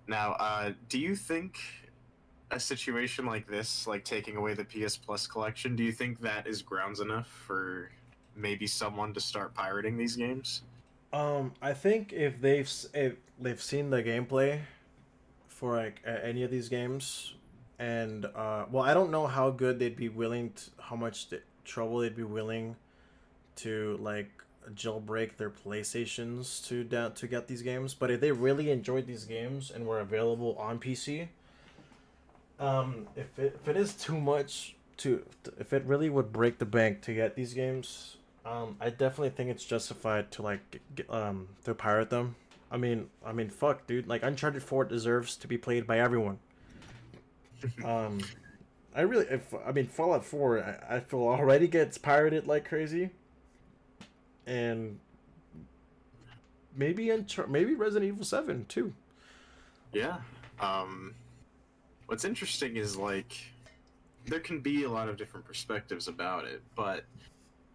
Now, do you think a situation like this, like taking away the PS Plus collection, do you think that is grounds enough for maybe someone to start pirating these games? I think if they've seen the gameplay for like any of these games, and well, I don't know how good they'd be willing to, how much trouble they'd be willing to like jailbreak their PlayStations to get these games. But if they really enjoyed these games and were available on PC, if it is too much to if it really would break the bank to get these games, I definitely think it's justified to like to pirate them. Fuck, dude. Like Uncharted 4 deserves to be played by everyone. Um, I really, if I mean Fallout 4, I feel already gets pirated like crazy, and maybe Resident Evil 7 too. Yeah. Um, what's interesting is like there can be a lot of different perspectives about it, but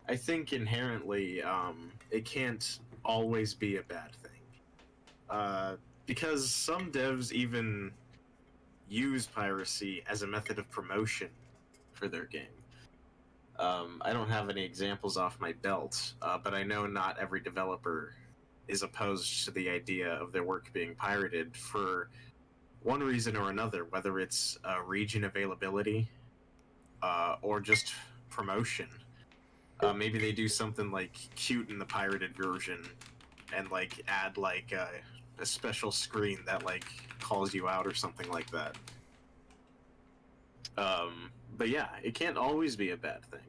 I think inherently it can't always be a bad thing. Because some devs even use piracy as a method of promotion for their game. I don't have any examples off my belt, but I know not every developer is opposed to the idea of their work being pirated for one reason or another, whether it's region availability or just promotion. Maybe they do something like cute in the pirated version and like add like a special screen that like calls you out or something like that. But yeah, it can't always be a bad thing,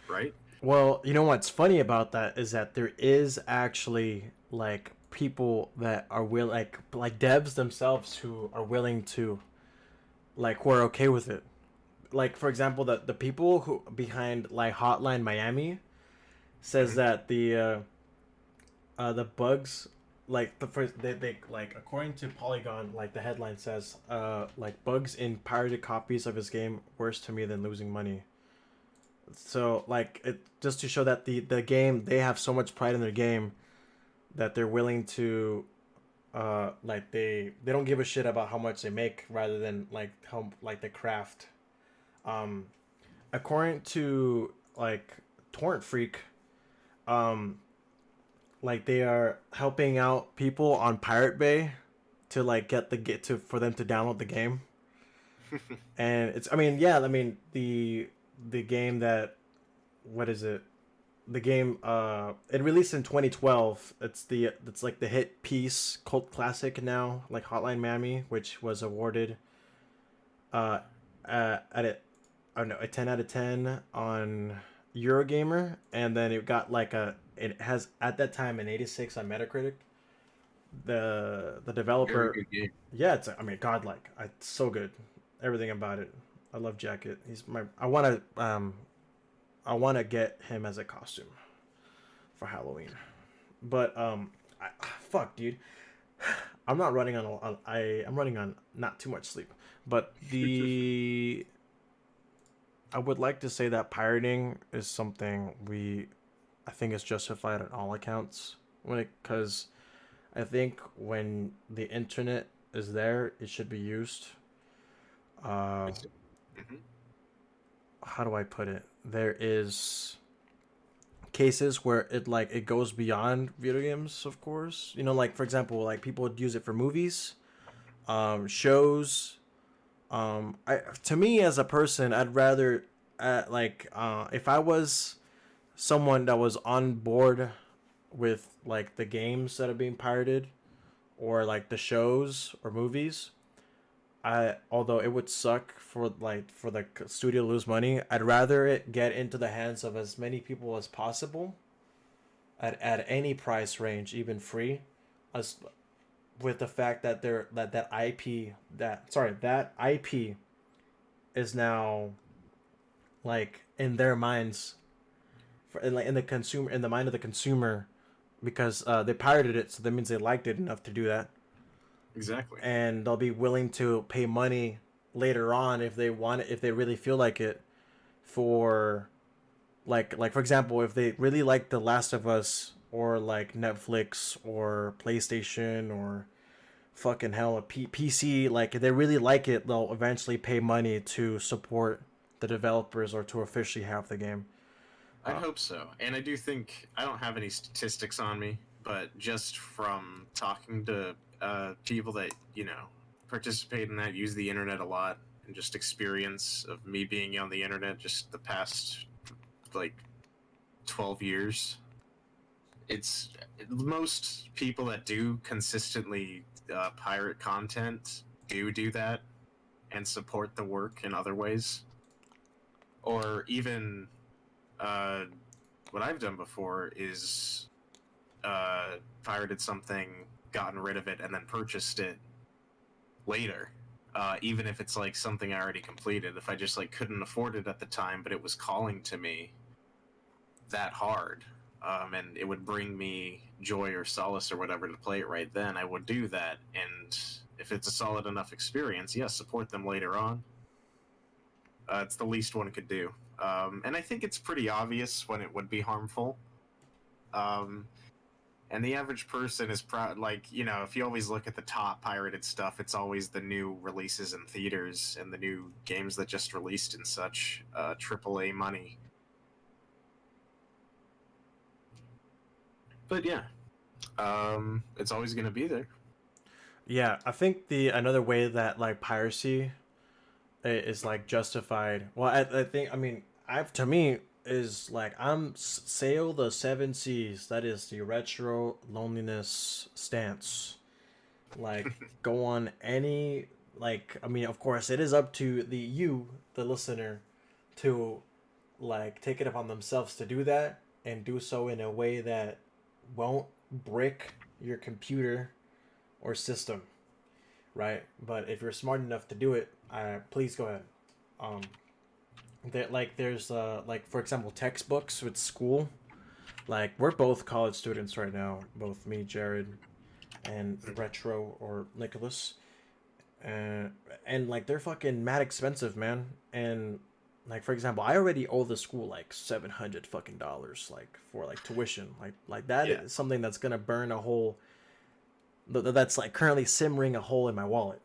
right? Well, you know what's funny about that is that there is actually like people that are will like devs themselves who are willing to like who are okay with it. Like for example, the people who behind like Hotline Miami says Mm-hmm. that the bugs like the first they like according to Polygon like the headline says like bugs in pirated copies of his game worse to me than losing money. So like it just to show that the game they have so much pride in their game that they're willing to like they don't give a shit about how much they make rather than like how like the craft. um According to like Torrent Freak, um like they are helping out people on Pirate Bay to like get to for them to download the game. And it's the game that what is it, the game it released in 2012. It's like the hit piece cult classic now, like Hotline Miami, which was awarded uh at it I don't know a 10 out of 10 on Eurogamer, and then it has at that time an 86 on Metacritic. The Very developer, good game. yeah, godlike. It's so good, everything about it. I love Jacket. He's my I want to get him as a costume for Halloween. But fuck, dude, I'm not running I'm running on not too much sleep. But I would like to say that pirating is something I think is justified on all accounts because I think when the internet is there, it should be used. Uh, Mm-hmm. how do I put it? There is cases where it goes beyond video games, of course. Like for example, like people would use it for movies, shows. To me as a person, I'd rather, if I was someone that was on board with like the games that are being pirated or like the shows or movies. I although it would suck for like for the studio to lose money, I'd rather it get into the hands of as many people as possible at any price range, even free, as with the fact that that IP that IP is now like in their minds, like in the consumer, in the mind of the consumer, because they pirated it, so that means they liked it enough to do that, Exactly. and they'll be willing to pay money later on if they want it, if they really feel like it, for like for example, if they really like The Last of Us or like Netflix or PlayStation or fucking hell a PC, like if they really like it, they'll eventually pay money to support the developers or to officially have the game. I'd Uh, hope so. And I do think I don't have any statistics on me, but just from talking to people that, participate in that, use the internet a lot, and just experience of me being on the internet just the past like 12 years, it's most people that do consistently pirate content do that and support the work in other ways. Or even uh, what I've done before is pirated something, gotten rid of it, and then purchased it later. Even if it's like something I already completed, if I just like couldn't afford it at the time, but it was calling to me that hard, and it would bring me joy or solace or whatever to play it right then, I would do that. And if it's a solid enough experience, yes, support them later on. It's the least one could do. And I think it's pretty obvious when it would be harmful. Um, and the average person is proud, like, if you always look at the top pirated stuff, it's always the new releases in theaters and the new games that just released and such, AAA money. But yeah, it's always going to be there. yeah, I think the another way that like piracy is like justified. Well, I think, I mean, I've to me is like I'm sail the seven seas. That is the retro loneliness stance. Like go on any, like, I mean, of course it is up to the listener, to like take it upon themselves to do that and do so in a way that won't brick your computer or system, right? But if you're smart enough to do it, please go ahead. Um, that like there's like for example textbooks with school. Like we're both college students right now, both me, Jared, and Retro or Nicholas, uh, and like they're fucking mad expensive, man. And like for example, I already owe the school like $700 fucking dollars, like for like tuition, like that Yeah. is something that's gonna burn a hole. That's like currently simmering a hole in my wallet.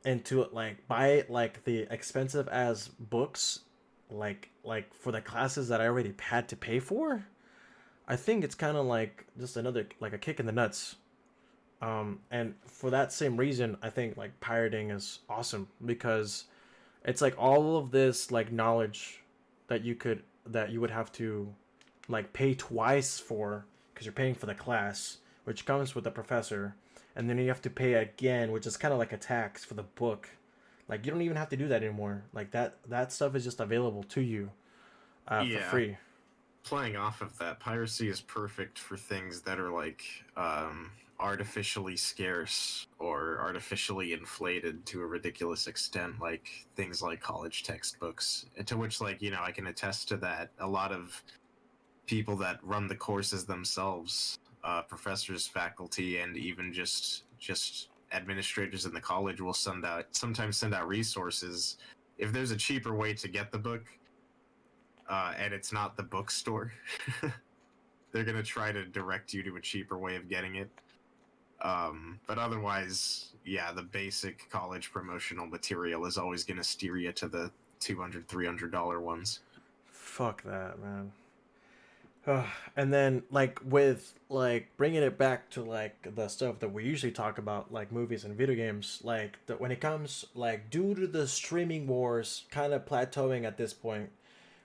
And to like buy like the expensive as books, like for the classes that I already had to pay for, I think it's kind of like just another like a kick in the nuts. And for that same reason, I think like pirating is awesome because it's like all of this like knowledge that you would have to like pay twice for because you're paying for the class, which comes with the professor, and then you have to pay again, which is kind of like a tax for the book. Like you don't even have to do that anymore. Like that stuff is just available to you for Yeah. free. Playing off of that, piracy is perfect for things that are like artificially scarce or artificially inflated to a ridiculous extent, like things like college textbooks. To which, like, I can attest to that. A lot of people that run the courses themselves, professors, faculty, and even just administrators in the college will sometimes send out resources. If there's a cheaper way to get the book, and it's not the bookstore, they're gonna try to direct you to a cheaper way of getting it. But otherwise, yeah, the basic college promotional material is always gonna steer you to the $200, $300 ones. Fuck that, man. And then like with like bringing it back to like the stuff that we usually talk about, like movies and video games, like when it comes like due to the streaming wars kind of plateauing at this point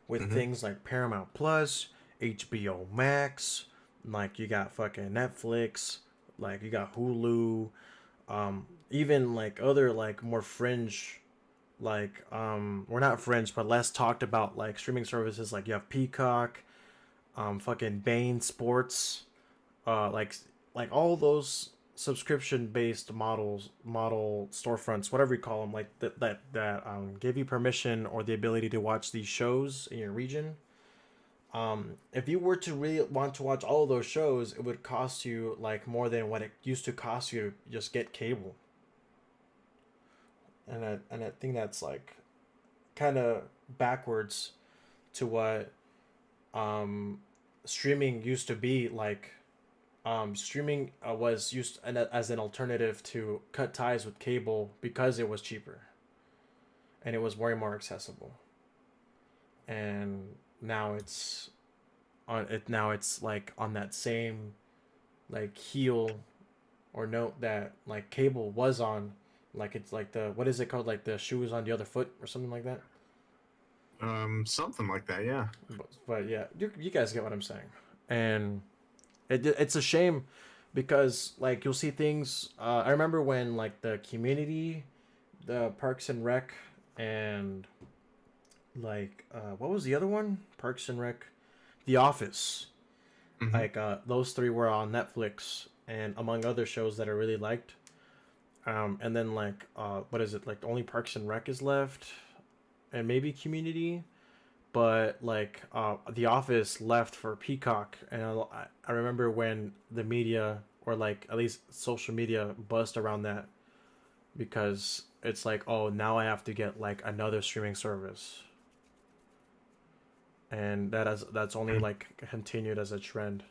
with Mm-hmm. things like Paramount Plus, HBO Max, Like you got fucking Netflix, like you got Hulu, even like other like more fringe, like we're not fringe but less talked about like streaming services. Like you have Peacock, fucking Bane Sports, like all those subscription based model storefronts, whatever you call them, like that give you permission or the ability to watch these shows in your region. If you were to really want to watch all of those shows, it would cost you like more than what it used to cost you to just get cable. And I think that's like kind of backwards to what um streaming used to be like. Streaming was used as an alternative to cut ties with cable because it was cheaper and it was way more accessible. And now it's now it's like on that same like heel or note that like cable was on. Like it's like the, what is it called, like the shoes on the other foot or something like that. Something like that, yeah. But yeah, you guys get what I'm saying. And it's a shame because like you'll see things. I remember when like the Community, the Parks and Rec, and like what was the other one? Parks and Rec, The Office. Mm-hmm. Like those three were on Netflix, and among other shows that I really liked. And then like what is it, like only Parks and Rec is left, and maybe Community, but like The Office left for Peacock. And I remember when the media, or like at least social media, buzzed around that because it's like, oh, now I have to get like another streaming service, and that's only like continued as a trend.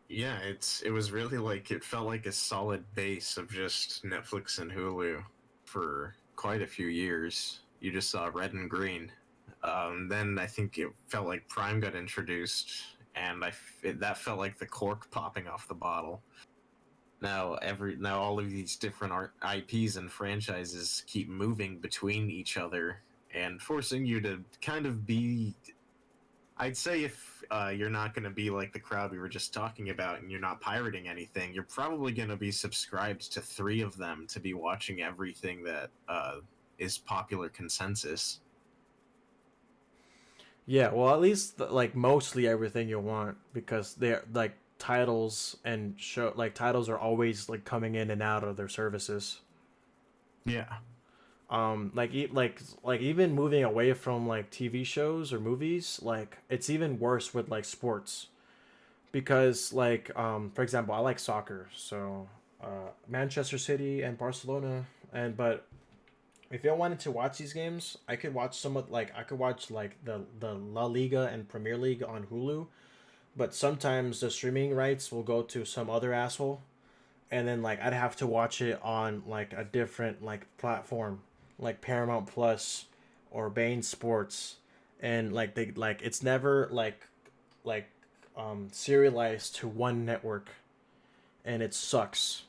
Yeah, it was really like, it felt like a solid base of just Netflix and Hulu for quite a few years. You just saw red and green. Then I think it felt like Prime got introduced, and that felt like the cork popping off the bottle. Now all of these different IPs and franchises keep moving between each other and forcing you to kind of be. I'd say if you're not going to be like the crowd we were just talking about, and you're not pirating anything, you're probably going to be subscribed to three of them to be watching everything that is popular consensus. Yeah, well, at least like mostly everything you want, because they're like titles and show, like titles are always like coming in and out of their services. Yeah. Like even moving away from like TV shows or movies, like it's even worse with like sports, because like for example, I like soccer, so Manchester City and Barcelona, and but if I wanted to watch these games, I could watch some of, like I could watch like the La Liga and Premier League on Hulu, but sometimes the streaming rights will go to some other asshole, and then like I'd have to watch it on like a different like platform, like Paramount Plus or Bain Sports, and like they like it's never like serialized to one network, and it sucks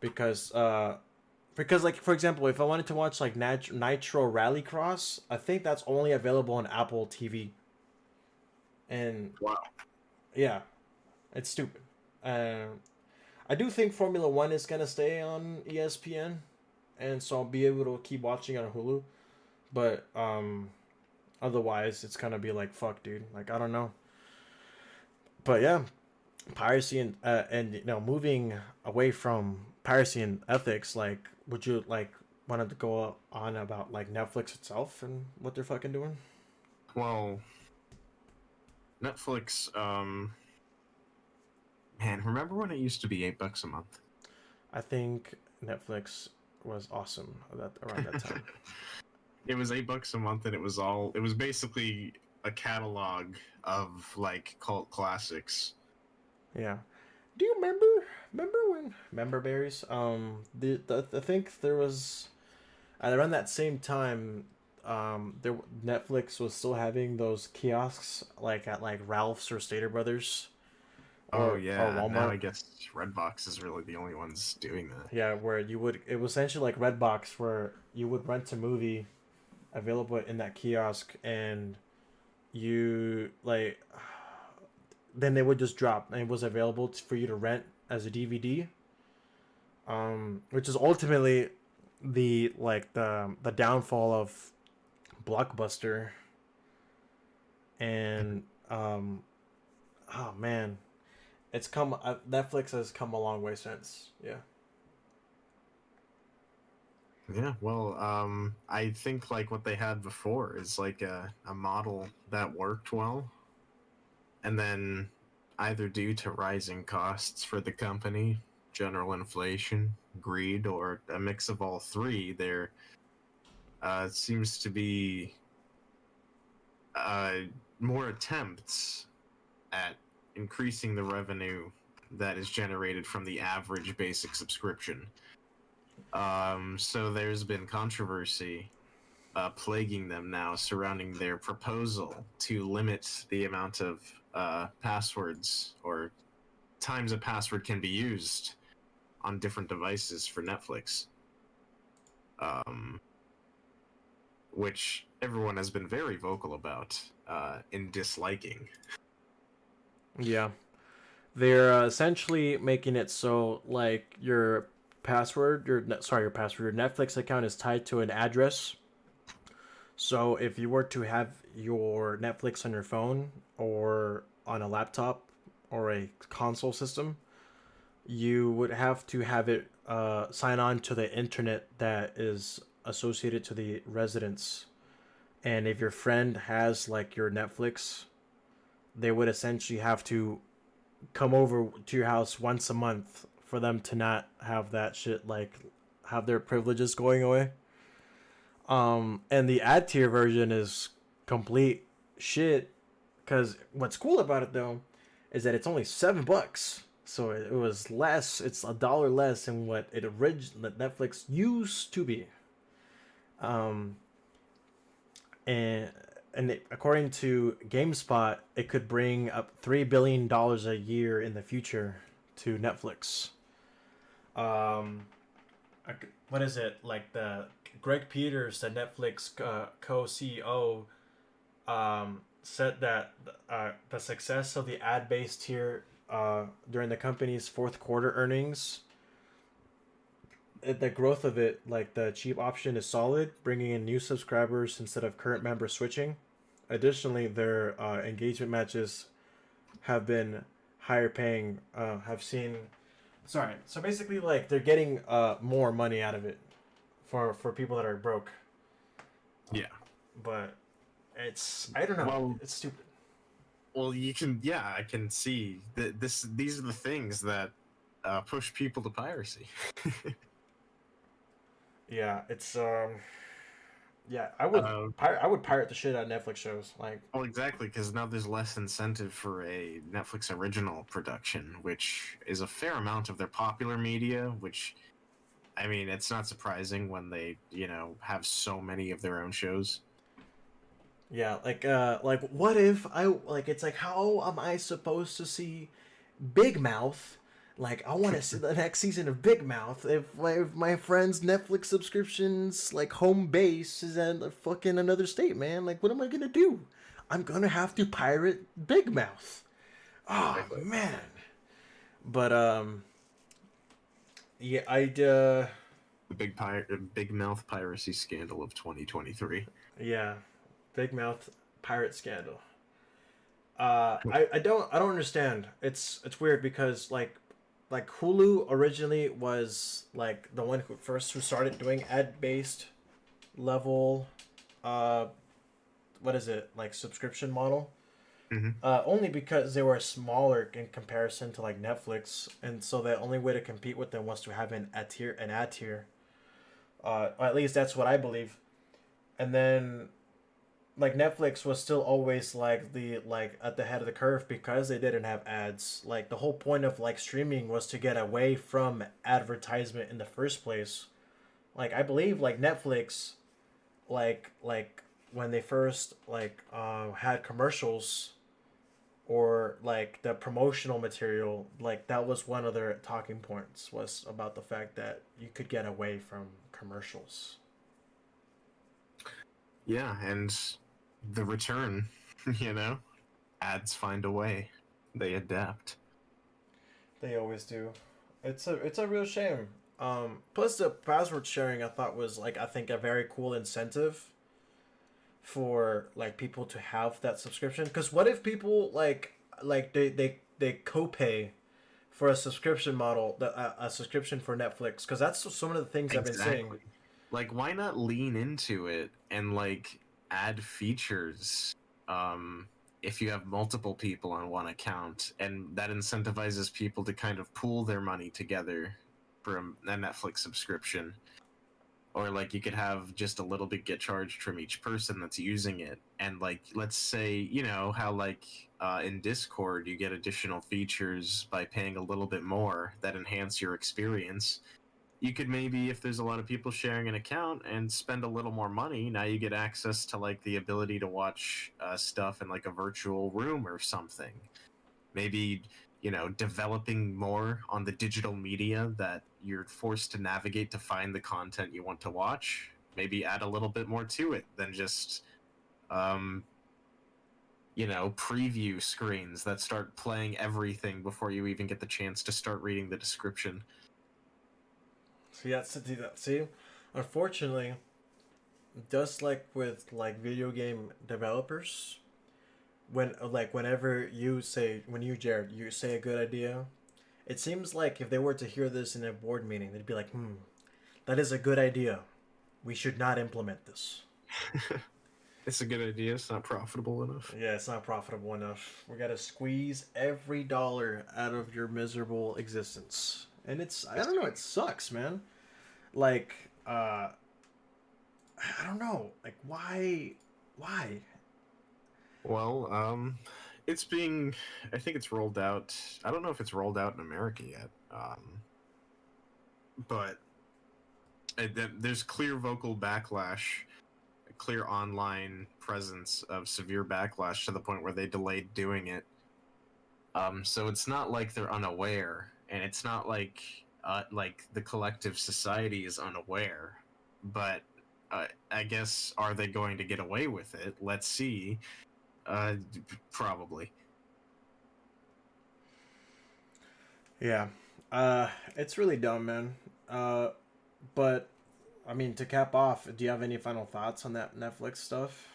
because like for example, if I wanted to watch like Nitro Rallycross, I think that's only available on Apple TV. And Wow. yeah, it's stupid. I do think Formula One is gonna stay on ESPN, and so I'll be able to keep watching it on Hulu. But otherwise, it's gonna be like fuck, dude. Like I don't know. But yeah, piracy and you know, moving away from piracy and ethics, like would you like wanted to go on about like Netflix itself and what they're fucking doing? Well, Netflix, man, remember when it used to be $8 a month? I think Netflix was awesome around that time. It was $8 a month, and it was basically a catalog of like cult classics. Yeah. Do you remember when member berries? I think there was at around that same time. There Netflix was still having those kiosks like at like Ralph's or Stater Brothers, Oh or yeah, now Walmart. I guess Redbox is really the only ones doing that. Yeah, where you would, it was essentially like Redbox, where you would rent a movie available in that kiosk, and you like then they would just drop, and it was available for you to rent as a DVD. Which is ultimately the downfall of Blockbuster, and oh man, it's come Netflix has come a long way since. Yeah. Yeah, well, I think like what they had before is like a model that worked well, and then either due to rising costs for the company, general inflation, greed, or a mix of all three, there seems to be uh, more attempts at increasing the revenue that is generated from the average basic subscription. So there's been controversy plaguing them now surrounding their proposal to limit the amount of passwords or times a password can be used on different devices for Netflix, um, which everyone has been very vocal about in disliking. Yeah. They're essentially making it so like your your password, your Netflix account is tied to an address. So if you were to have your Netflix on your phone or on a laptop or a console system, you would have to have it sign on to the internet that is associated to the residence. And if your friend has like your Netflix, they would essentially have to come over to your house once a month for them to not have that shit like have their privileges going away. And the ad tier version is complete shit. Because what's cool about it though is that it's only $7. So it was less. It's $1 less than what it originally Netflix used to be. Um, and according to GameSpot, it could bring up $3 billion a year in the future to Netflix. Um, what is it like the Greg Peters, the Netflix co-CEO, said that the success of the ad-based tier during the company's fourth quarter earnings, the growth of it, like the cheap option is solid, bringing in new subscribers instead of current members switching. Additionally, their engagement matches have been higher paying. Have seen, sorry. So basically, like they're getting more money out of it for people that are broke. Yeah. But it's I don't know. Well, It's stupid. well, you can. Yeah, I can see that these are the things that push people to piracy. Yeah, it's yeah. uh, I would pirate the shit out of Netflix shows. Like well, exactly, because now there's less incentive for a Netflix original production, which is a fair amount of their popular media. Which, I mean, it's not surprising when they, have so many of their own shows. yeah, like what if I like it's like how am I supposed to see Big Mouth? Like I want to see the next season of Big Mouth if my friend's Netflix subscriptions like home base is in a fucking another state, man. Like what am I gonna do? I'm gonna have to pirate Big Mouth. Oh Exactly. man. But yeah, The big mouth piracy scandal of 2023. yeah, Big Mouth pirate scandal. I don't understand. It's weird because like Hulu originally was like the one who started doing ad based level, uh, what is it like subscription model. Mm-hmm. Only because they were smaller in comparison to like Netflix, and so the only way to compete with them was to have an ad tier. At least that's what I believe. And then like Netflix was still always like the like at the head of the curve because they didn't have ads. Like the whole point of like streaming was to get away from advertisement in the first place. Like I believe like Netflix like when they first like had commercials or like the promotional material, like that was one of their talking points was about the fact that you could get away from commercials. Yeah, and the return, you know, ads find a way. They adapt. They always do. It's a real shame. Plus the password sharing I thought was like I think a very cool incentive for like people to have that subscription. Because what if people they copay for a subscription model, a subscription for Netflix? Because that's some of the things I've been saying. Exactly. Like, why not lean into it and like add features? If you have multiple people on one account, and that incentivizes people to kind of pool their money together for a Netflix subscription, or like you could have just a little bit get charged from each person that's using it, and like let's say how like in Discord you get additional features by paying a little bit more that enhance your experience. You could maybe, if there's a lot of people sharing an account, and spend a little more money, now you get access to like the ability to watch stuff in like a virtual room or something. Maybe developing more on the digital media that you're forced to navigate to find the content you want to watch. Maybe add a little bit more to it than just um, preview screens that start playing everything before you even get the chance to start reading the description. So yeah, to do that. See, unfortunately, just like with like video game developers, whenever when you Jared, you say a good idea, it seems like if they were to hear this in a board meeting, they'd be like, that is a good idea. We should not implement this. It's a good idea. It's not profitable enough. Yeah, it's not profitable enough. We gotta squeeze every dollar out of your miserable existence. And I don't know, it sucks, man. Like, I don't know. Like, why? Why? Well, I think it's rolled out. I don't know if it's rolled out in America yet. But there's clear vocal backlash, a clear online presence of severe backlash to the point where they delayed doing it. So it's not like they're unaware, and it's not like the collective society is unaware. But I guess, are they going to get away with it? Let's see. Probably. Yeah. It's really dumb, man. But I mean, to cap off, do you have any final thoughts on that Netflix stuff?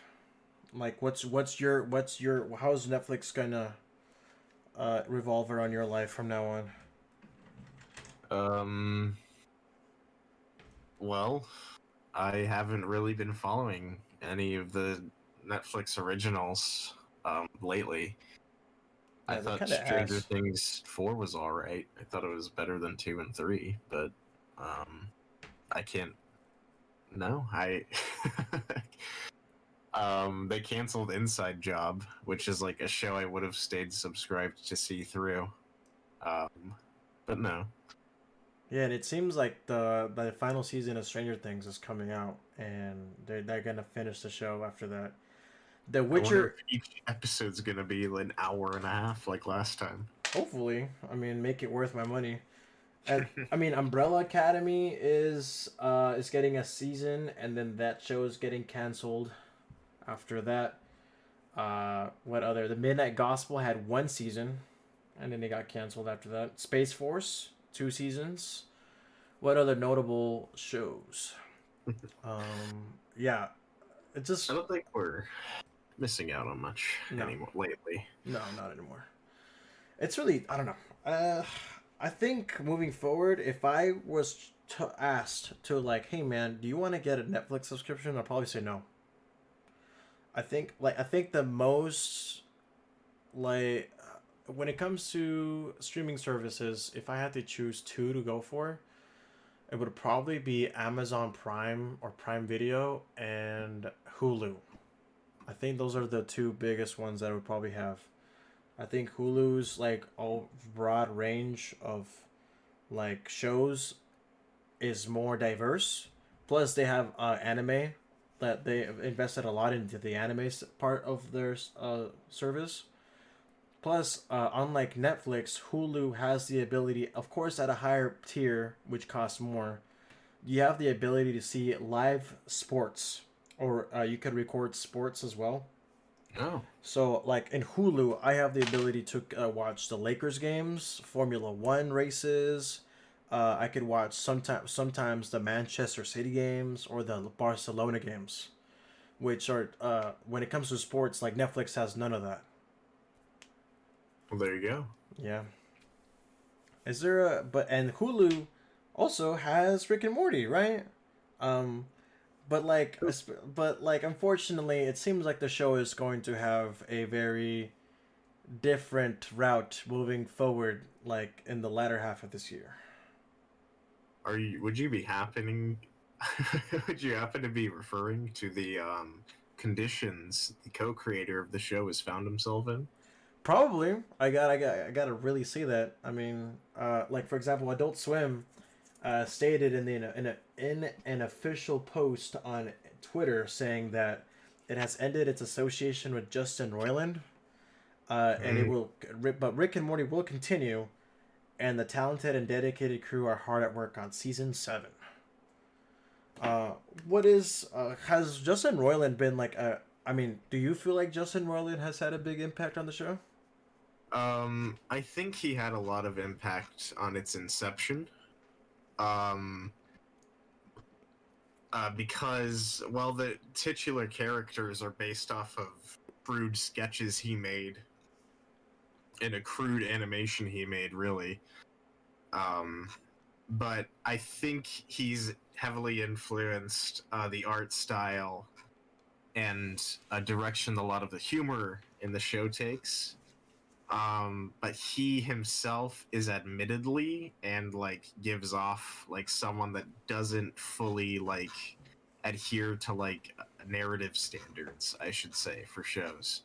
Like, what's your how's Netflix gonna revolve around your life from now on? Um. Well, I haven't really been following any of the Netflix originals lately. I Yeah, they're thought kind of Stranger ass. Things 4 was alright. I thought it was better than 2 and 3, but um, I can't. No, I. They canceled Inside Job, which is like a show I would have stayed subscribed to see through. Um, but no. Yeah, and it seems like the final season of Stranger Things is coming out, and they're gonna finish the show after that. The I wonder Witcher, if each episode's gonna be an hour and a half like last time. hopefully, I mean, make it worth my money. And I mean, Umbrella Academy is getting a season, and then that show is getting canceled after that. What other? The Midnight Gospel had one season, and then they got canceled after that. Space Force, 2 seasons. What other notable shows? Yeah, it just I don't think we're missing out on much no, anymore lately. no, not anymore. It's really I don't know. I think moving forward, if I was asked to like, hey man, do you want to get a Netflix subscription? I'll probably say no. I think the most like when it comes to streaming services, if I had to choose two to go for, it would probably be Amazon Prime or Prime Video and Hulu. I think those are the two biggest ones that I would probably have. I think Hulu's like a broad range of like shows is more diverse. Plus, they have anime that they have invested a lot into the anime part of their service. Plus, unlike Netflix, Hulu has the ability, of course, at a higher tier, which costs more, you have the ability to see live sports, or you could record sports as well. Oh, So, like in Hulu, I have the ability to watch the Lakers games, Formula One races. I could watch sometimes the Manchester City games or the Barcelona games, which are when it comes to sports, like Netflix has none of that. well, there you go. Yeah. Is there a but and Hulu also has Rick and Morty, right? Um, but unfortunately, it seems like the show is going to have a very different route moving forward, like in the latter half of this year. Are you? Would you be happening? Would you happen to be referring to the conditions the co-creator of the show has found himself in? Probably, I gotta really see that. I mean, like for example, Adult Swim stated in an official post on Twitter saying that it has ended its association with Justin Roiland, and it Mm. will, but Rick and Morty will continue, and the talented and dedicated crew are hard at work on season 7. Uh, what is has Justin Roiland been like a? I mean, do you feel like Justin Roiland has had a big impact on the show? I think he had a lot of impact on its inception. Um, because well, the titular characters are based off of crude sketches he made in a crude animation he made, really. Um, but I think he's heavily influenced the art style and a direction a lot of the humor in the show takes. But he himself is admittedly and like gives off like someone that doesn't fully like adhere to like narrative standards, I should say, for shows,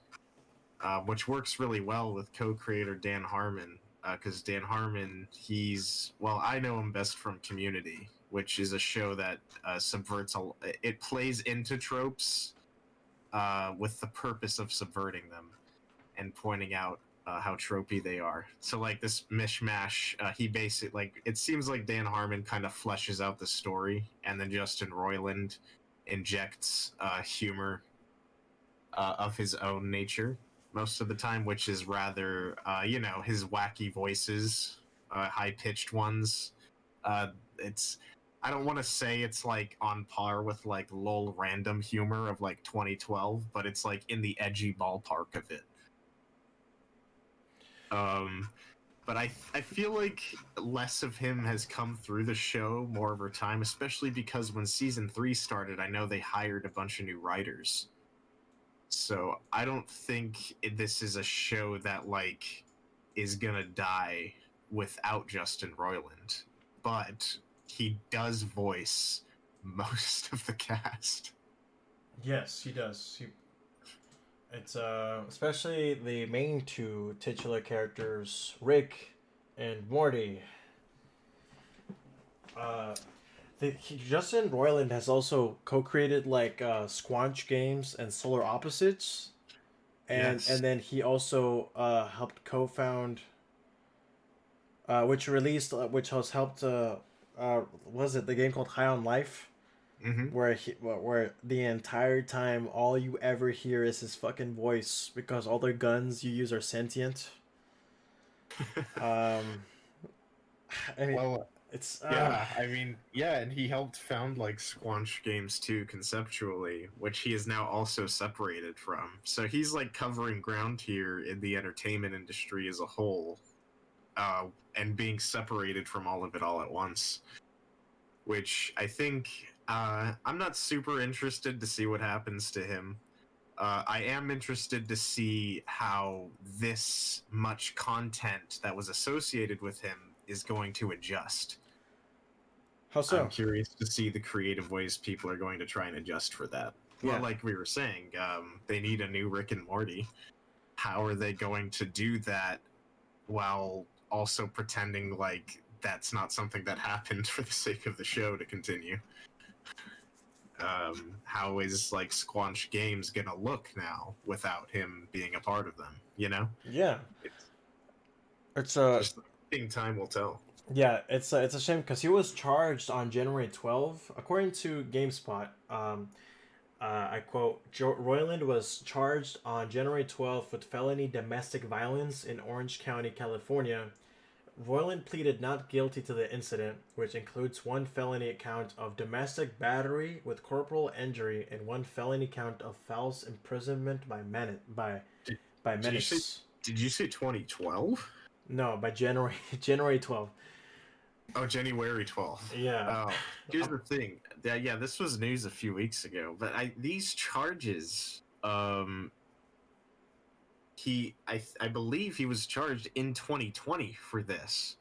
which works really well with co-creator Dan Harmon. Because Dan Harmon, I know him best from Community, which is a show that it plays into tropes with the purpose of subverting them and pointing out how tropey they are. So like this mishmash, he basically like it seems like Dan Harmon kind of fleshes out the story, and then Justin Roiland injects humor of his own nature most of the time, which is rather his wacky voices, high pitched ones. It's I don't want to say it's like on par with like lol random humor of like 2012, but it's like in the edgy ballpark of it. Um, but I feel like less of him has come through the show more over time, especially because when season 3 started, I know they hired a bunch of new writers. So I don't think this is a show that like is gonna die without Justin Roiland, but he does voice most of the cast. Yes, he does. It's especially the main two titular characters, Rick and Morty. Uh, Justin Roiland has also co-created like Squanch Games and Solar Opposites, Yes. and then he also helped co-found, which has helped. Was it the game called High on Life? Mm-hmm. Where the entire time all you ever hear is his fucking voice because all the guns you use are sentient. Um, I mean, Well, it's yeah, I mean, yeah, and he helped found like Squanch Games too conceptually, which he is now also separated from. So he's like covering ground here in the entertainment industry as a whole, uh, and being separated from all of it all at once. Which I think I'm not super interested to see what happens to him. I am interested to see how this much content that was associated with him is going to adjust. how I'm so? curious to see the creative ways people are going to try and adjust for that. Well, Yeah, like we were saying, they need a new Rick and Morty. How are they going to do that while also pretending like that's not something that happened for the sake of the show to continue? How is like Squanch Games gonna look now without him being a part of them? You know, yeah. it's It's just time will tell. it's a shame because he was charged on January 12th, according to GameSpot. I quote, Royland was charged on January 12th with felony domestic violence in Orange County, California. Royland pleaded not guilty to the incident, which includes one felony count of domestic battery with corporal injury and one felony count of false imprisonment Did, by did you say menace. did you say 2012? No, by January 12th. Oh, January 12th. Yeah. Oh, here's the thing. Yeah, this was news a few weeks ago, but these charges, I believe he was charged in 2020 for this,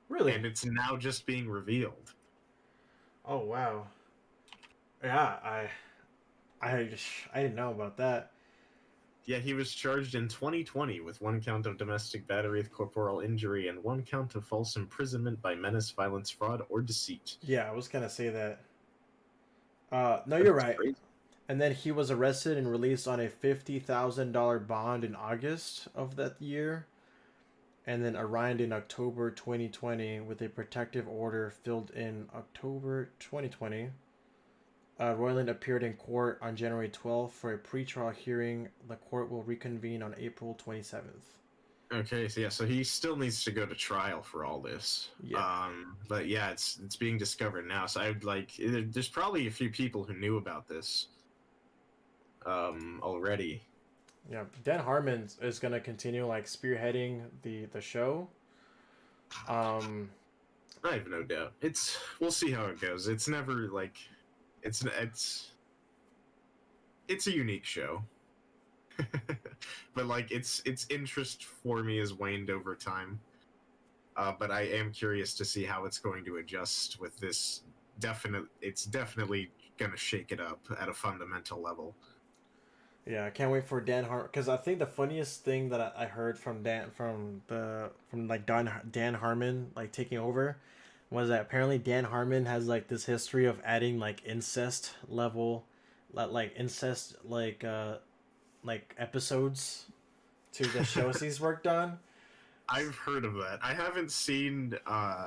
Really? and it's now just being revealed. Oh wow. Yeah, I I didn't know about that. Yeah, he was charged in 2020 with one count of domestic battery with corporal injury and one count of false imprisonment by menace, violence, fraud, or deceit. Yeah, I was gonna say that. No, you're That's right. crazy. And then he was arrested and released on a $50,000 bond in August of that year, and then arraigned in October 2020 with a protective order filled in October 2020. Royland appeared in court on January 12th for a pretrial hearing. The court will reconvene on April 27th. Okay, so yeah, so he still needs to go to trial for all this. Yeah. But yeah, it's being discovered now. So I'd like there's probably a few people who knew about this already. Yeah, Dan Harmon is gonna continue like spearheading the show. Um, I have no doubt. We'll see how it goes. It's never like it's a unique show. But like its interest for me has waned over time. But I am curious to see how it's going to adjust with this. It's definitely gonna shake it up at a fundamental level. yeah, I can't wait for Dan Harmon because I think the funniest thing that I heard from Dan Harmon like taking over was that apparently Dan Harmon has like this history of adding like incest level, like incest like episodes to the shows he's worked on. I've heard of that. I haven't seen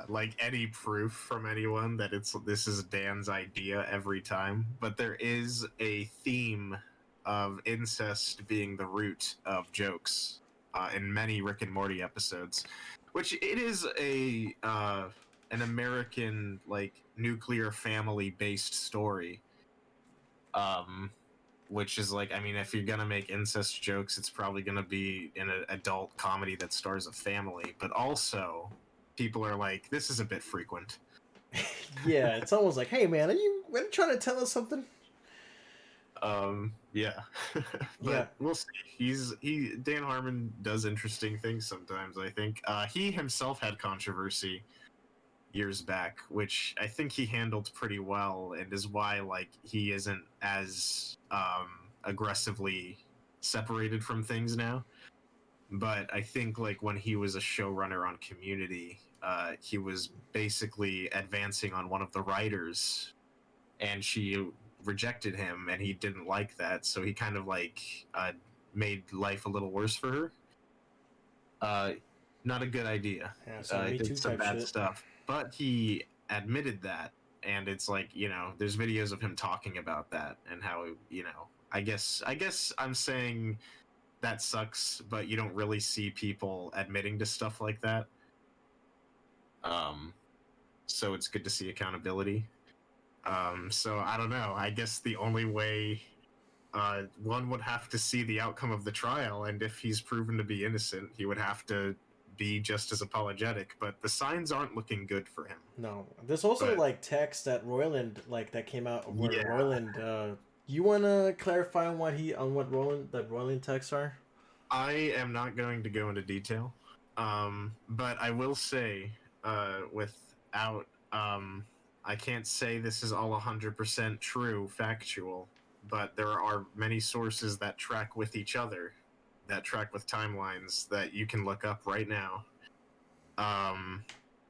like any proof from anyone that this is Dan's idea every time, but there is a theme of incest being the root of jokes in many Rick and Morty episodes, which it is an American like nuclear family based story. Which is like, I mean, if you're gonna make incest jokes, it's probably gonna be in an adult comedy that stars a family. But also, people are like, this is a bit frequent. Yeah, it's almost like, hey man, are you trying to tell us something? Yeah. But Yeah. we'll see. Dan Harmon does interesting things sometimes, I think. He himself had controversy years back, which I think he handled pretty well, and is why like he isn't as aggressively separated from things now. But I think like when he was a showrunner on Community, he was basically advancing on one of the writers, and she rejected him, and he didn't like that, so he kind of like made life a little worse for her. Not a good idea. Yeah, some Me Too did some type bad shit. stuff, but he admitted that, and it's like, you know, there's videos of him talking about that and how, you know, I guess I'm saying that sucks, but you don't really see people admitting to stuff like that. So it's good to see accountability. So I don't know. I guess the only way one would have to see the outcome of the trial, and if he's proven to be innocent, he would have to be just as apologetic. But the signs aren't looking good for him. No, there's also But like text that Royland like that came out where yeah, Royland. You wanna clarify on what Royland texts are? I am not going to go into detail, but I will say, without, I can't say this is all 100% true, factual, but there are many sources that track with each other, that track with timelines that you can look up right now,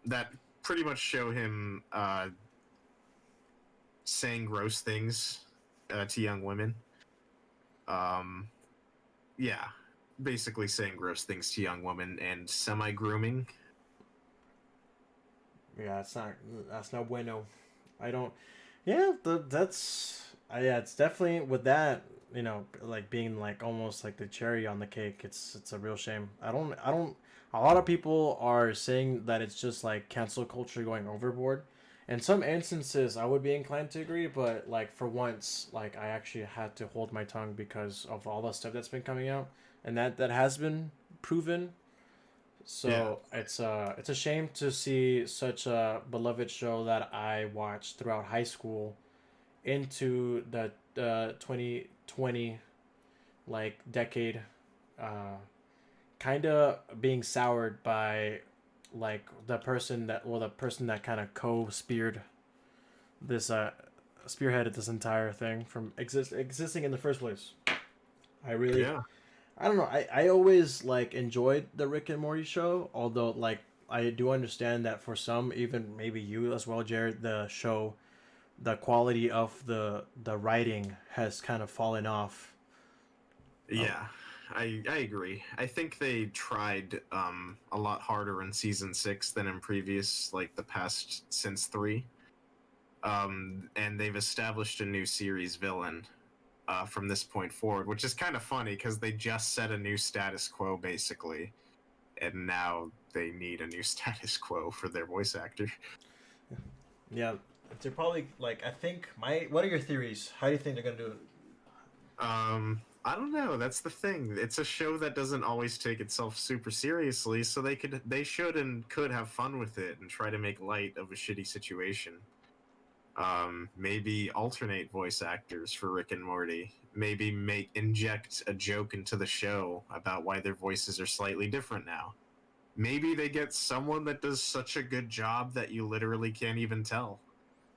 that pretty much show him saying gross things to young women. Yeah, basically saying gross things to young women and semi-grooming. Yeah, that's not bueno. I don't. Yeah, that's Yeah, it's definitely with that, you know, like being like almost like the cherry on the cake. It's a real shame. I don't. A lot of people are saying that it's just like cancel culture going overboard. In some instances, I would be inclined to agree, but like for once, like I actually had to hold my tongue because of all the stuff that's been coming out, and that has been proven. Yeah. So it's a shame to see such a beloved show that I watched throughout high school into the 2020 like decade, uh kind of being soured by like the person that kind of co-speared this spearheaded this entire thing from existing in the first place. I really, Yeah. I don't know, I always like enjoyed the Rick and Morty show, although like I do understand that for some, even maybe you as well, Jared, the show, the quality of the writing has kind of fallen off. Oh, Yeah. I agree. I think they tried a lot harder in season 6 than in previous, like the past since 3. And they've established a new series villain from this point forward, which is kind of funny because they just set a new status quo basically, and now they need a new status quo for their voice actor. yeah, they're probably like, I think my. What are your theories? How do you think they're gonna do it? I don't know. That's the thing. It's a show that doesn't always take itself super seriously, so they should and could have fun with it and try to make light of a shitty situation. Maybe alternate voice actors for Rick and Morty. Maybe make inject a joke into the show about why their voices are slightly different now. Maybe they get someone that does such a good job that you literally can't even tell.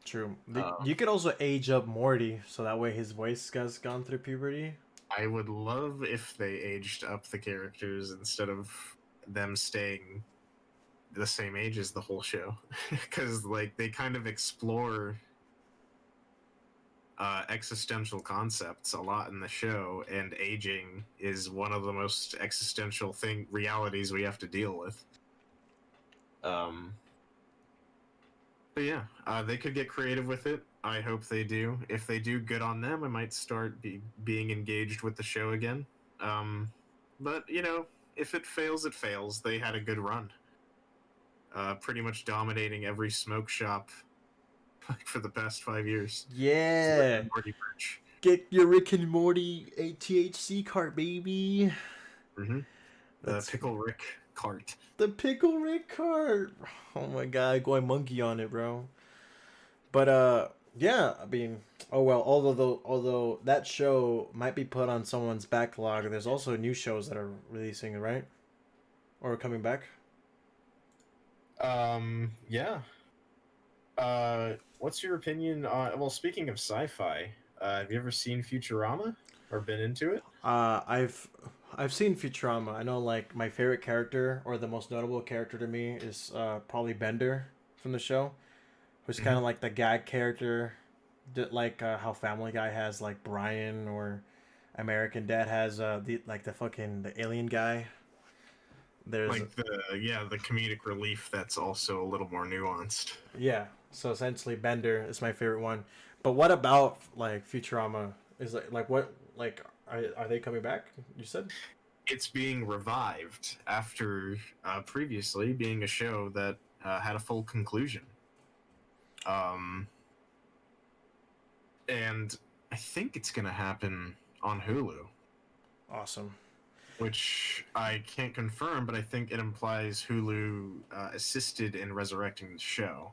True. Uh, You could also age up Morty so that way his voice has gone through puberty. I would love if they aged up the characters instead of them staying the same age as the whole show, because like they kind of explore existential concepts a lot in the show, and aging is one of the most existential realities we have to deal with. Um, but yeah, they could get creative with it. I hope they do. If they do, good on them. I might start being engaged with the show again. Um, but you know, if it fails, it fails. They had a good run, pretty much dominating every smoke shop for the past 5 years. It's Rick Yeah. and Morty merch. Get your Rick and Morty THC cart, baby. Mm-hmm. The That's Pickle Rick cart. the Pickle Rick cart. Oh my god, going monkey on it, bro. But yeah, I mean, oh well. Although that show might be put on someone's backlog, there's also new shows that are releasing, right? Or coming back. Yeah. What's your opinion on? Well, speaking of sci-fi, have you ever seen Futurama or been into it? I've seen Futurama. I know like my favorite character or the most notable character to me is probably Bender from the show, who's kind Mm-hmm. of like the gag character, like how Family Guy has like Brian or American Dad has the fucking the alien guy. There's Like the comedic relief that's also a little more nuanced. yeah. So essentially, Bender is my favorite one. But what about like Futurama? Is like what like are they coming back? You said. It's being revived after previously being a show that had a full conclusion. Um, and I think it's gonna happen on Hulu, Awesome. which I can't confirm, but I think it implies Hulu assisted in resurrecting the show.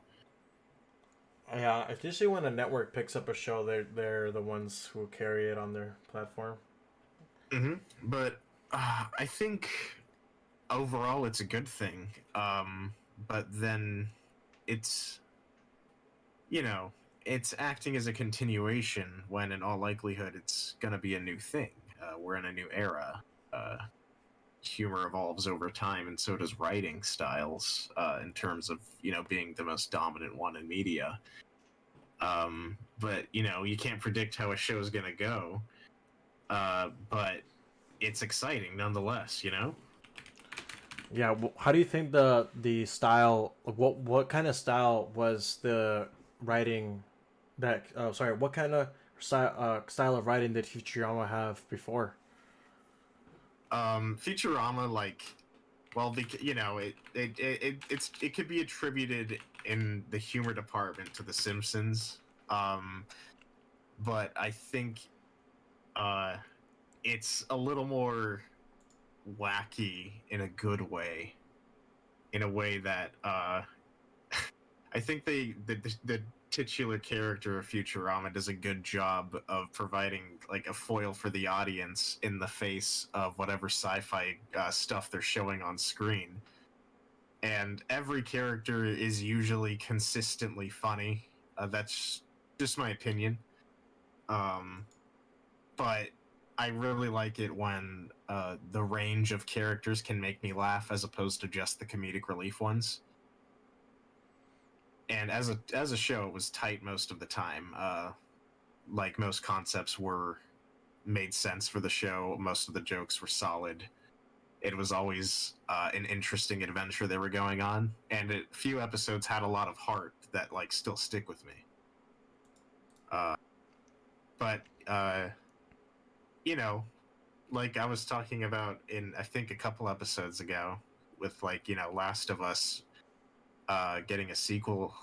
Yeah, it's usually when a network picks up a show, they're the ones who carry it on their platform. Mm-hmm. But I think overall it's a good thing. But then it's, you know, it's acting as a continuation when in all likelihood it's going to be a new thing. We're in a new era. Humor evolves over time, and so does writing styles in terms of, you know, being the most dominant one in media. But, you know, you can't predict how a show's going to go. But it's exciting nonetheless, you know? Yeah, how do you think the style? What kind of style was the writing that? Oh, sorry. What kind of style of writing did Futurama have before? Futurama, like, well, you know, it could be attributed in the humor department to The Simpsons. Um, but I think uh, it's a little more wacky in a good way, in a way that I think the titular character of Futurama does a good job of providing like a foil for the audience in the face of whatever sci-fi stuff they're showing on screen. And every character is usually consistently funny. That's just my opinion. Um, but I really like it when the range of characters can make me laugh as opposed to just the comedic relief ones. And as a show, it was tight most of the time. Like most concepts were made sense for the show. Most of the jokes were solid. It was always an interesting adventure they were going on, and a few episodes had a lot of heart that like still stick with me. But you know, like I was talking about in I think a couple episodes ago with like Last of Us getting a sequel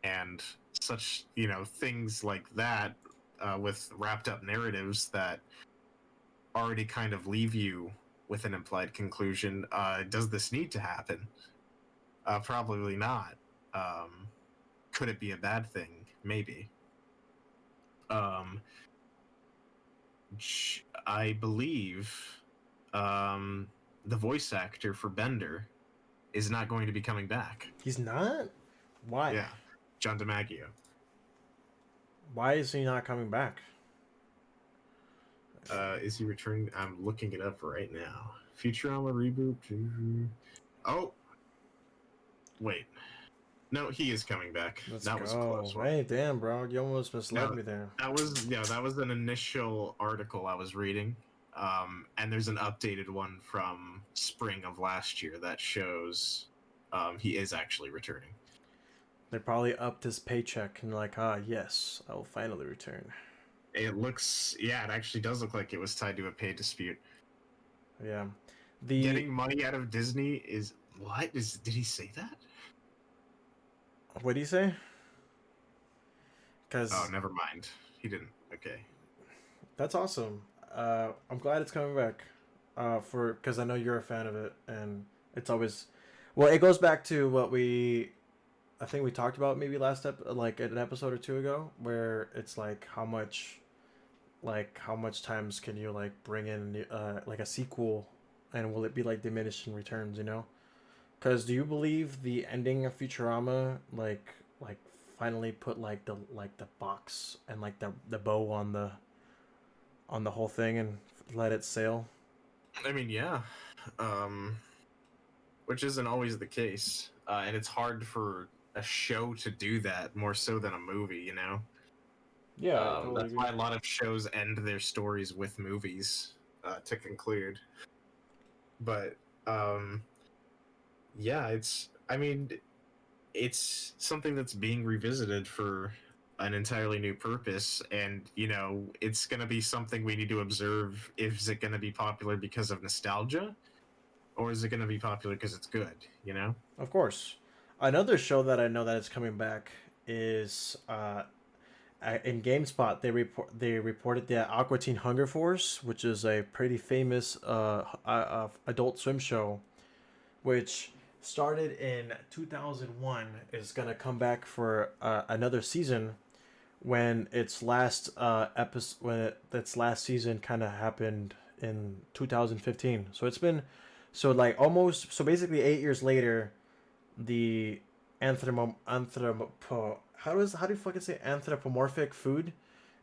and such things like that with wrapped up narratives that already kind of leave you with an implied conclusion. Does this need to happen? Probably not. Could it be a bad thing? Maybe. I believe the voice actor for Bender is not going to be coming back. He's not? Why? Yeah, John DiMaggio. Why is he not coming back? Is he returning? I'm looking it up right now. Futurama reboot. Oh, wait. No, he is coming back. Let's that go. Was a close one. Hey, damn, bro, you almost misled me there. That was an initial article I was reading, and there's an updated one from spring of last year that shows he is actually returning. They probably upped his paycheck and like, yes, I will finally return. It looks, it actually does look like it was tied to a pay dispute. Yeah, getting money out of Disney is what? Did he say that? What did he say? Oh, never mind. He didn't. Okay. That's awesome. I'm glad it's coming back. Because I know you're a fan of it, and it's always, well, it goes back to what I think we talked about maybe like an episode or two ago, where it's like how much times can you like bring in like a sequel, and will it be like diminishing returns? Because do you believe the ending of Futurama like finally put like the box and like the bow on the whole thing and let it sail? I mean, yeah, which isn't always the case, and it's hard for a show to do that more so than a movie. Yeah, I totally that's agree. why a lot of shows end their stories with movies to conclude. But yeah, it's something that's being revisited for an entirely new purpose, and it's going to be something we need to observe. Is it going to be popular because of nostalgia, or is it going to be popular because it's good? Of course. Another show that I know that is coming back is in GameSpot. They reported that Aqua Teen Hunger Force, which is a pretty famous Adult Swim show, which started in 2001, is gonna come back for another season when its last its last season kind of happened in 2015. So it's been basically 8 years later, the how do you fucking say anthropomorphic food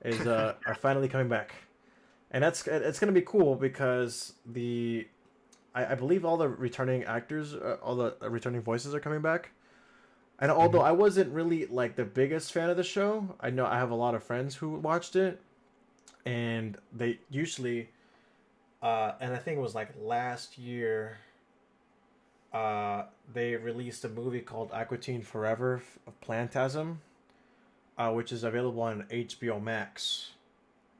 is are finally coming back, and it's gonna be cool because I believe all the returning actors, all the returning voices are coming back. And although I wasn't really like the biggest fan of the show, I know I have a lot of friends who watched it, and they usually, and I think it was like last year, they released a movie called Aqua Teen Forever of Plantasm, which is available on HBO Max.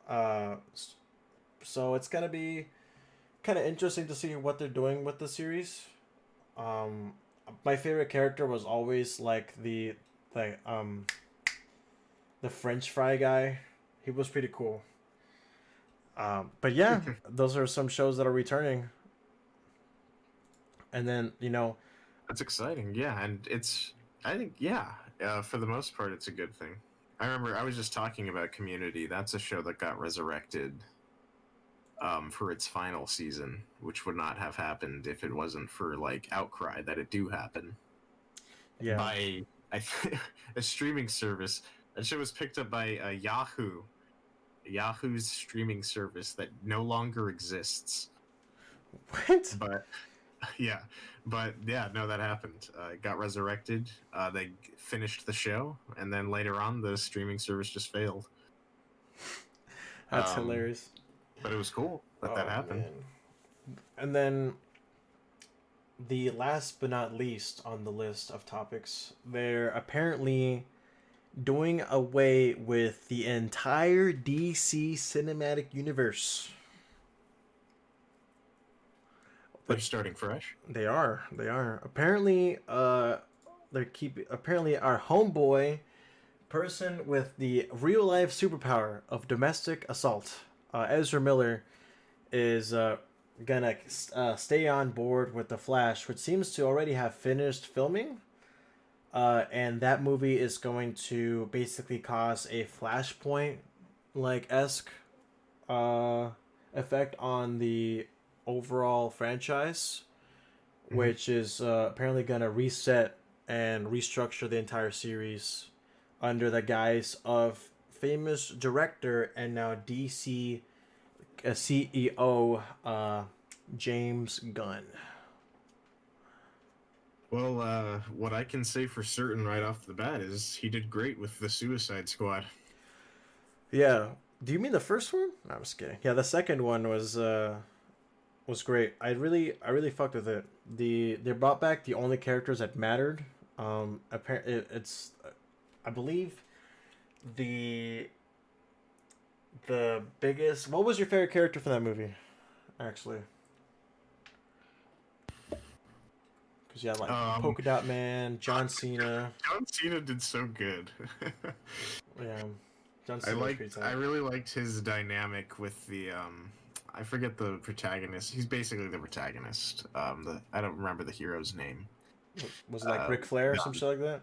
So it's gonna be kind of interesting to see what they're doing with the series. Um, my favorite character was always like like the French fry guy. He was pretty cool. But yeah, those are some shows that are returning. And then That's exciting. Yeah, and I think, yeah, for the most part, it's a good thing. I remember I was just talking about Community. That's a show that got resurrected for its final season, which would not have happened if it wasn't for like outcry that it do happen yeah, by a streaming service. That show was picked up by Yahoo's streaming service that no longer exists. what? But yeah, no, that happened. It got resurrected. They finished the show, and then later on, the streaming service just failed. That's hilarious. But it was cool that happened. Man. And then the last but not least on the list of topics, they're apparently doing away with the entire DC cinematic universe. They're starting fresh. They are. They are. Apparently, apparently our homeboy, person with the real life superpower of domestic assault, Ezra Miller, is gonna stay on board with the Flash, which seems to already have finished filming. And that movie is going to basically cause a Flashpoint like esque effect on the overall franchise, which is apparently gonna reset and restructure the entire series under the guise of famous director and now DC CEO James Gunn. Well, what I can say for certain right off the bat is he did great with the Suicide Squad. Yeah. Do you mean the first one? No, I'm just kidding. Yeah, the second one was great. I really fucked with it. They brought back the only characters that mattered. It's I believe the biggest. What was your favorite character from that movie? Actually, because you had like Polka Dot Man, John Cena. John Cena did so good. Yeah, John Cena. I really liked his dynamic with the I forget the protagonist. He's basically the protagonist. I don't remember the hero's name. Was it like Ric Flair or some shit like that?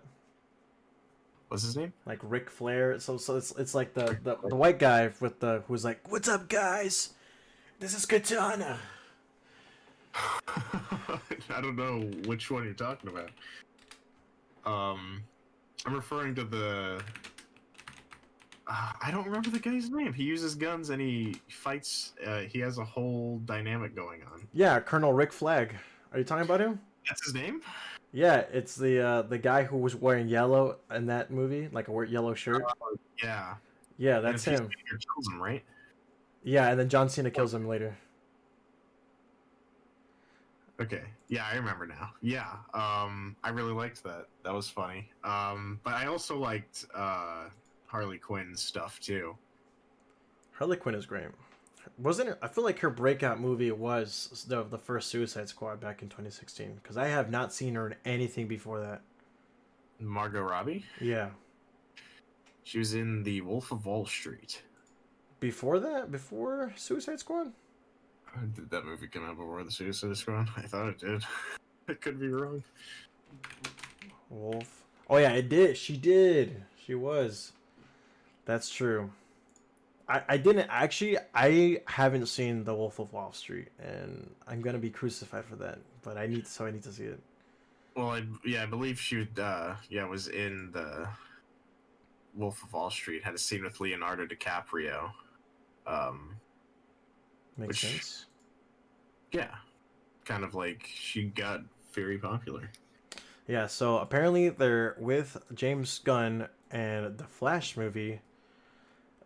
What's his name? Like Ric Flair. So it's like the white guy with the who's like, "What's up, guys? This is Katana." I don't know which one you're talking about. I'm referring to the. I don't remember the guy's name. He uses guns and he fights. He has a whole dynamic going on. Yeah, Colonel Rick Flag. Are you talking about him? That's his name? Yeah, it's the guy who was wearing yellow in that movie, like a yellow shirt. Yeah. Yeah, that's him. Kills him, right? Yeah, and then John Cena kills him later. Okay. Yeah, I remember now. Yeah. I really liked that. That was funny. But I also liked Harley Quinn's stuff too. Harley Quinn is great. Wasn't it? I feel like her breakout movie was the first Suicide Squad back in 2016, because I have not seen her in anything before that. Margot Robbie? Yeah. She was in The Wolf of Wall Street. Before that? Before Suicide Squad? Did that movie come out before the Suicide Squad? I thought it did. I could be wrong. Wolf. Oh yeah, it did. She did. She was. That's true. I didn't actually. I haven't seen The Wolf of Wall Street, and I'm gonna be crucified for that. But I need to see it. Well, I believe she was in the Wolf of Wall Street. Had a scene with Leonardo DiCaprio. Makes sense. Yeah, kind of like she got very popular. Yeah. So apparently they're with James Gunn and the Flash movie.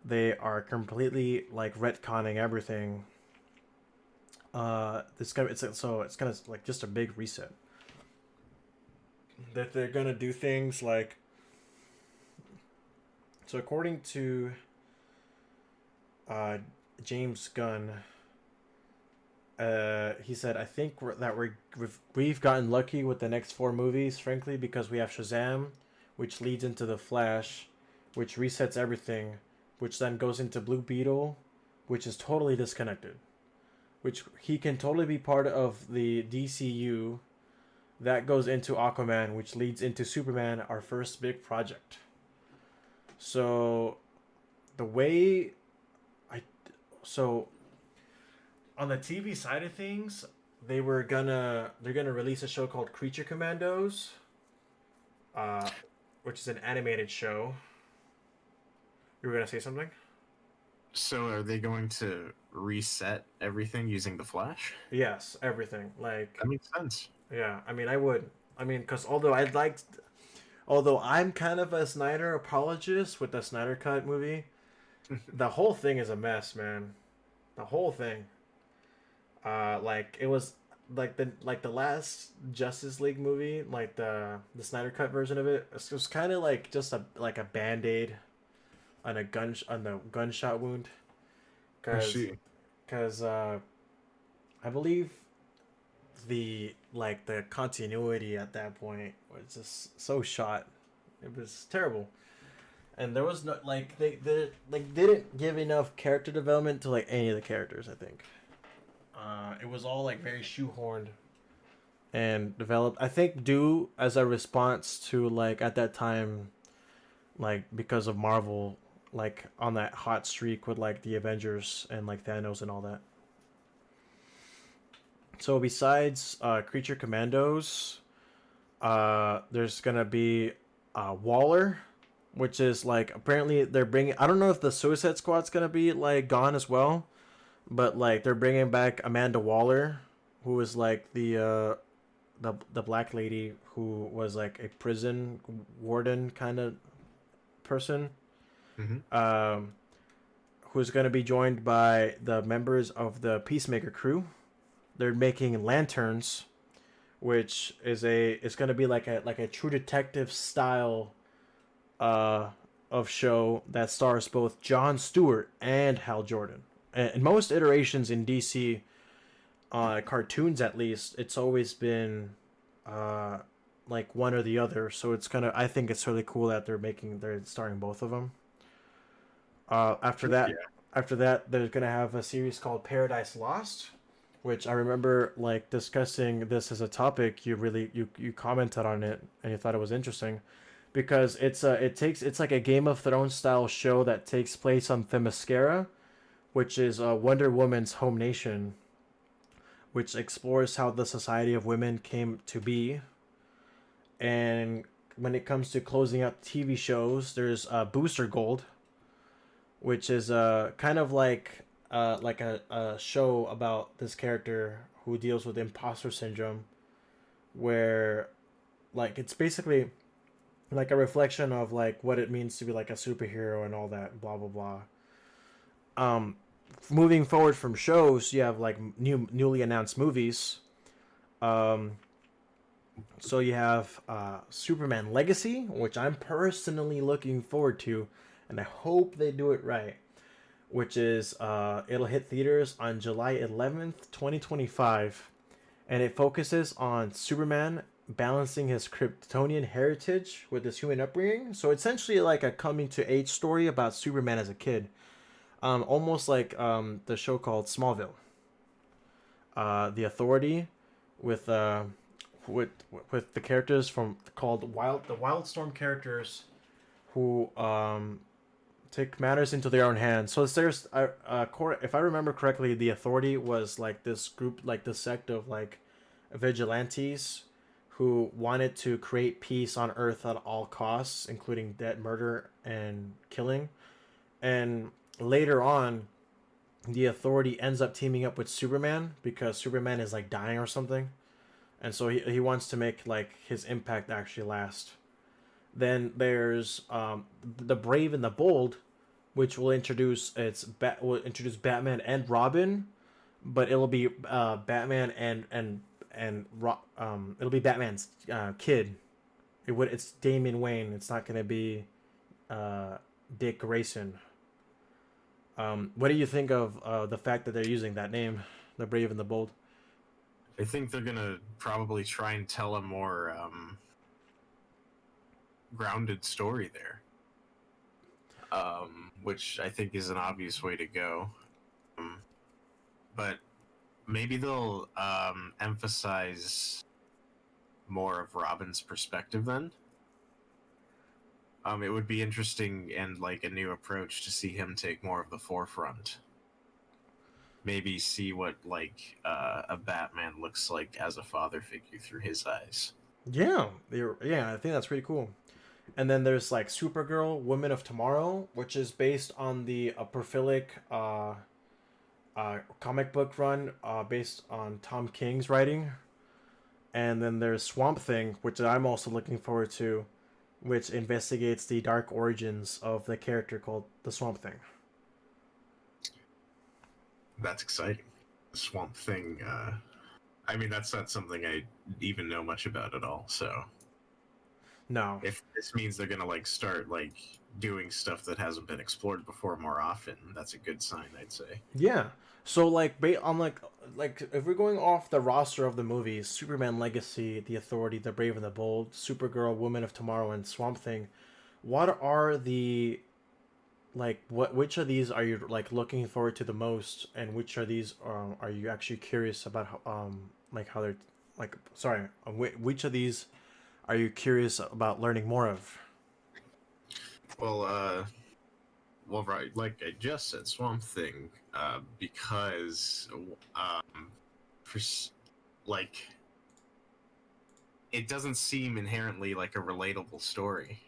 They are completely like retconning everything. It's gonna like just a big reset. That they're gonna do things like. So according to uh, James Gunn. He said, "I think we've gotten lucky with the next four movies, frankly, because we have Shazam, which leads into the Flash, which resets everything, which then goes into Blue Beetle, which is totally disconnected, which he can totally be part of the DCU. That goes into Aquaman, which leads into Superman, our first big project. So, the way I so on the TV side of things, they're gonna release a show called Creature Commandos, uh, which is an animated show. You were gonna say something? So are they going to reset everything using the Flash? Yes, everything. Like, That makes sense. yeah. I mean, I would. I mean, because although I'm kind of a Snyder apologist with the Snyder Cut movie, the whole thing is a mess, man. The whole thing. Like it was like the last Justice League movie, like the Snyder Cut version of it. It was kind of like just a band-aid on on the gunshot wound, I cause see. cause I believe the continuity at that point was just so shot. It was terrible, and there was no they didn't give enough character development to like any of the characters. I think it was all like very shoehorned and developed. I think due as a response to like at that time, like because of Marvel, like on that hot streak with like the Avengers and like Thanos and all that. So besides Creature Commandos, there's gonna be Waller, which is like apparently they're bringing. I don't know if the Suicide Squad's gonna be like gone as well, but like they're bringing back Amanda Waller, who is like the black lady who was like a prison warden kind of person. Hmm. Um, who's gonna be joined by the members of the Peacemaker crew. They're making lanterns, which is it's gonna be like a True Detective style of show that stars both Jon Stewart and Hal Jordan. And in most iterations in DC cartoons, at least, it's always been uh like one or the other. So it's gonna I think it's really cool that they're starring both of them. After Yeah. that, they're gonna have a series called Paradise Lost, which I remember like discussing this as a topic. You commented on it and you thought it was interesting because it's like a Game of Thrones style show that takes place on Themyscira, which is Wonder Woman's home nation, which explores how the society of women came to be. And when it comes to closing out TV shows, there's Booster Gold, which is kind of like a show about this character who deals with imposter syndrome, where like it's basically like a reflection of like what it means to be like a superhero and all that blah blah blah. um Moving forward from shows, you have like newly announced movies. um so you have Superman Legacy, which I'm personally looking forward to, and I hope they do it right, which is it'll hit theaters on July 11th, 2025, and it focuses on Superman balancing his Kryptonian heritage with his human upbringing. So essentially like a coming to age story about Superman as a kid. Almost like the show called Smallville. The Authority with uh with with the characters from called the Wildstorm characters who take matters into their own hands. So there's if I remember correctly, the Authority was like this group, like this sect of like vigilantes who wanted to create peace on Earth at all costs, including death, murder, and killing. And later on, the Authority ends up teaming up with Superman because Superman is like dying or something, and so he wants to make like his impact actually last. Then there's the Brave and the Bold, which will will introduce Batman and Robin, but it'll be Batman it'll be Batman's kid. It's Damian Wayne. It's not gonna be Dick Grayson. What do you think of the fact that they're using that name, the Brave and the Bold? I think they're gonna probably try and tell a more grounded story there, which I think is an obvious way to go. But maybe they'll emphasize more of Robin's perspective then. It would be interesting and like a new approach to see him take more of the forefront. Maybe see what like a Batman looks like as a father figure through his eyes. Yeah, yeah, I think that's pretty cool. And then there's like Supergirl, Women of Tomorrow, which is based on the prolific comic book run based on Tom King's writing. And then there's Swamp Thing, which I'm also looking forward to, which investigates the dark origins of the character called the Swamp Thing. That's exciting. Swamp Thing. I mean, that's not something I even know much about at all. So No. if this means they're gonna like start like doing stuff that hasn't been explored before more often, that's a good sign, I'd say. Yeah. So like on like if we're going off the roster of the movies, Superman Legacy, The Authority, The Brave and the Bold, Supergirl, Women of Tomorrow, and Swamp Thing, what are the like which of these are you like looking forward to the most, and which are these are you actually curious about like how they're like sorry which of these are you curious about learning more of? Well, well, right, like I just said, Swamp Thing, because for like it doesn't seem inherently like a relatable story.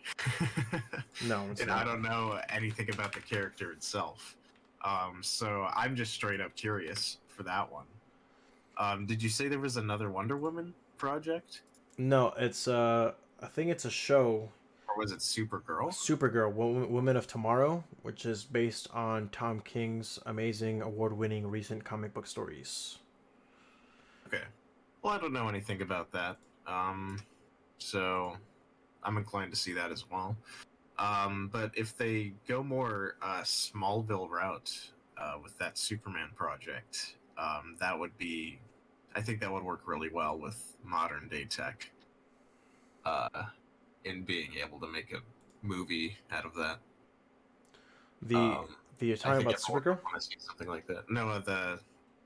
No, it's And not. I don't know anything about the character itself. So I'm just straight up curious for that one. Did you say there was another Wonder Woman project? No, it's I think it's a show, Or was it Supergirl? Supergirl, Women of Tomorrow, which is based on Tom King's amazing award-winning recent comic book stories. Okay. Well, I don't know anything about that. So I'm inclined to see that as well. But if they go more Smallville route with that Superman project, that would be, I think that would work really well with modern day tech uh, in being able to make a movie out of that. The Um, the you're I talking think about everyone would Supergirl? want to see something like that. No, the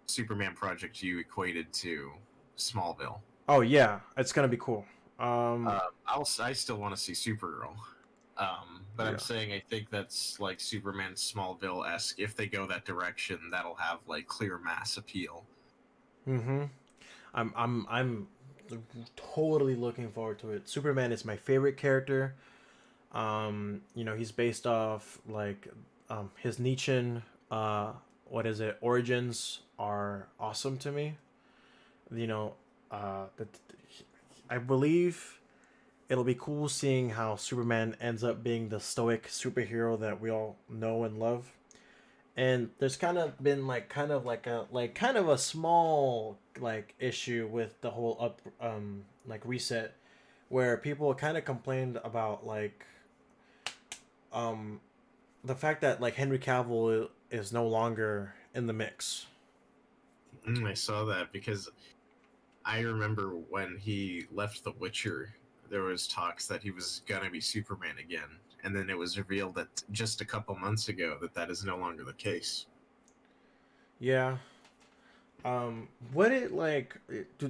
Superman project you equated to Smallville. Oh yeah, it's gonna be cool. Um, I still want to see Supergirl. But I'm yeah. saying I think that's like Superman Smallville esque. If they go that direction, that'll have like clear mass appeal. Mm-hmm. I'm totally looking forward to it. Superman is my favorite character. You know, he's based off like his Nietzschean what is it, origins are awesome to me. You know, I believe it'll be cool seeing how Superman ends up being the stoic superhero that we all know and love. And there's kind of been like kind of a small like issue with the whole up like reset where people kind of complained about like um the fact that like Henry Cavill is no longer in the mix. I saw that because I remember when he left The Witcher, there was talks that he was gonna be Superman again, and then it was revealed that just a couple months ago that that is no longer the case. Yeah. What it like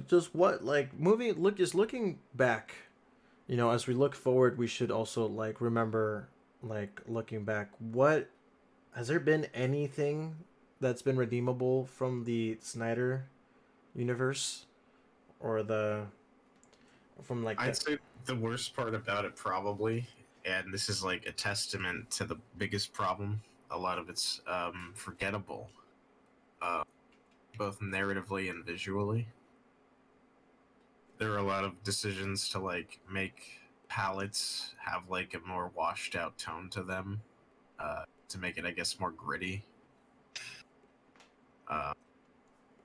just what like moving look just looking back, you know, as we look forward, we should also like remember like looking back, what has there been anything that's been redeemable from the Snyder universe or the from like I'd the say the worst part about it probably, and this is like a testament to the biggest problem. A lot of it's forgettable, uh, both narratively and visually. There are a lot of decisions to like make palettes have like a more washed out tone to them, to make it, I guess, more gritty. Uh,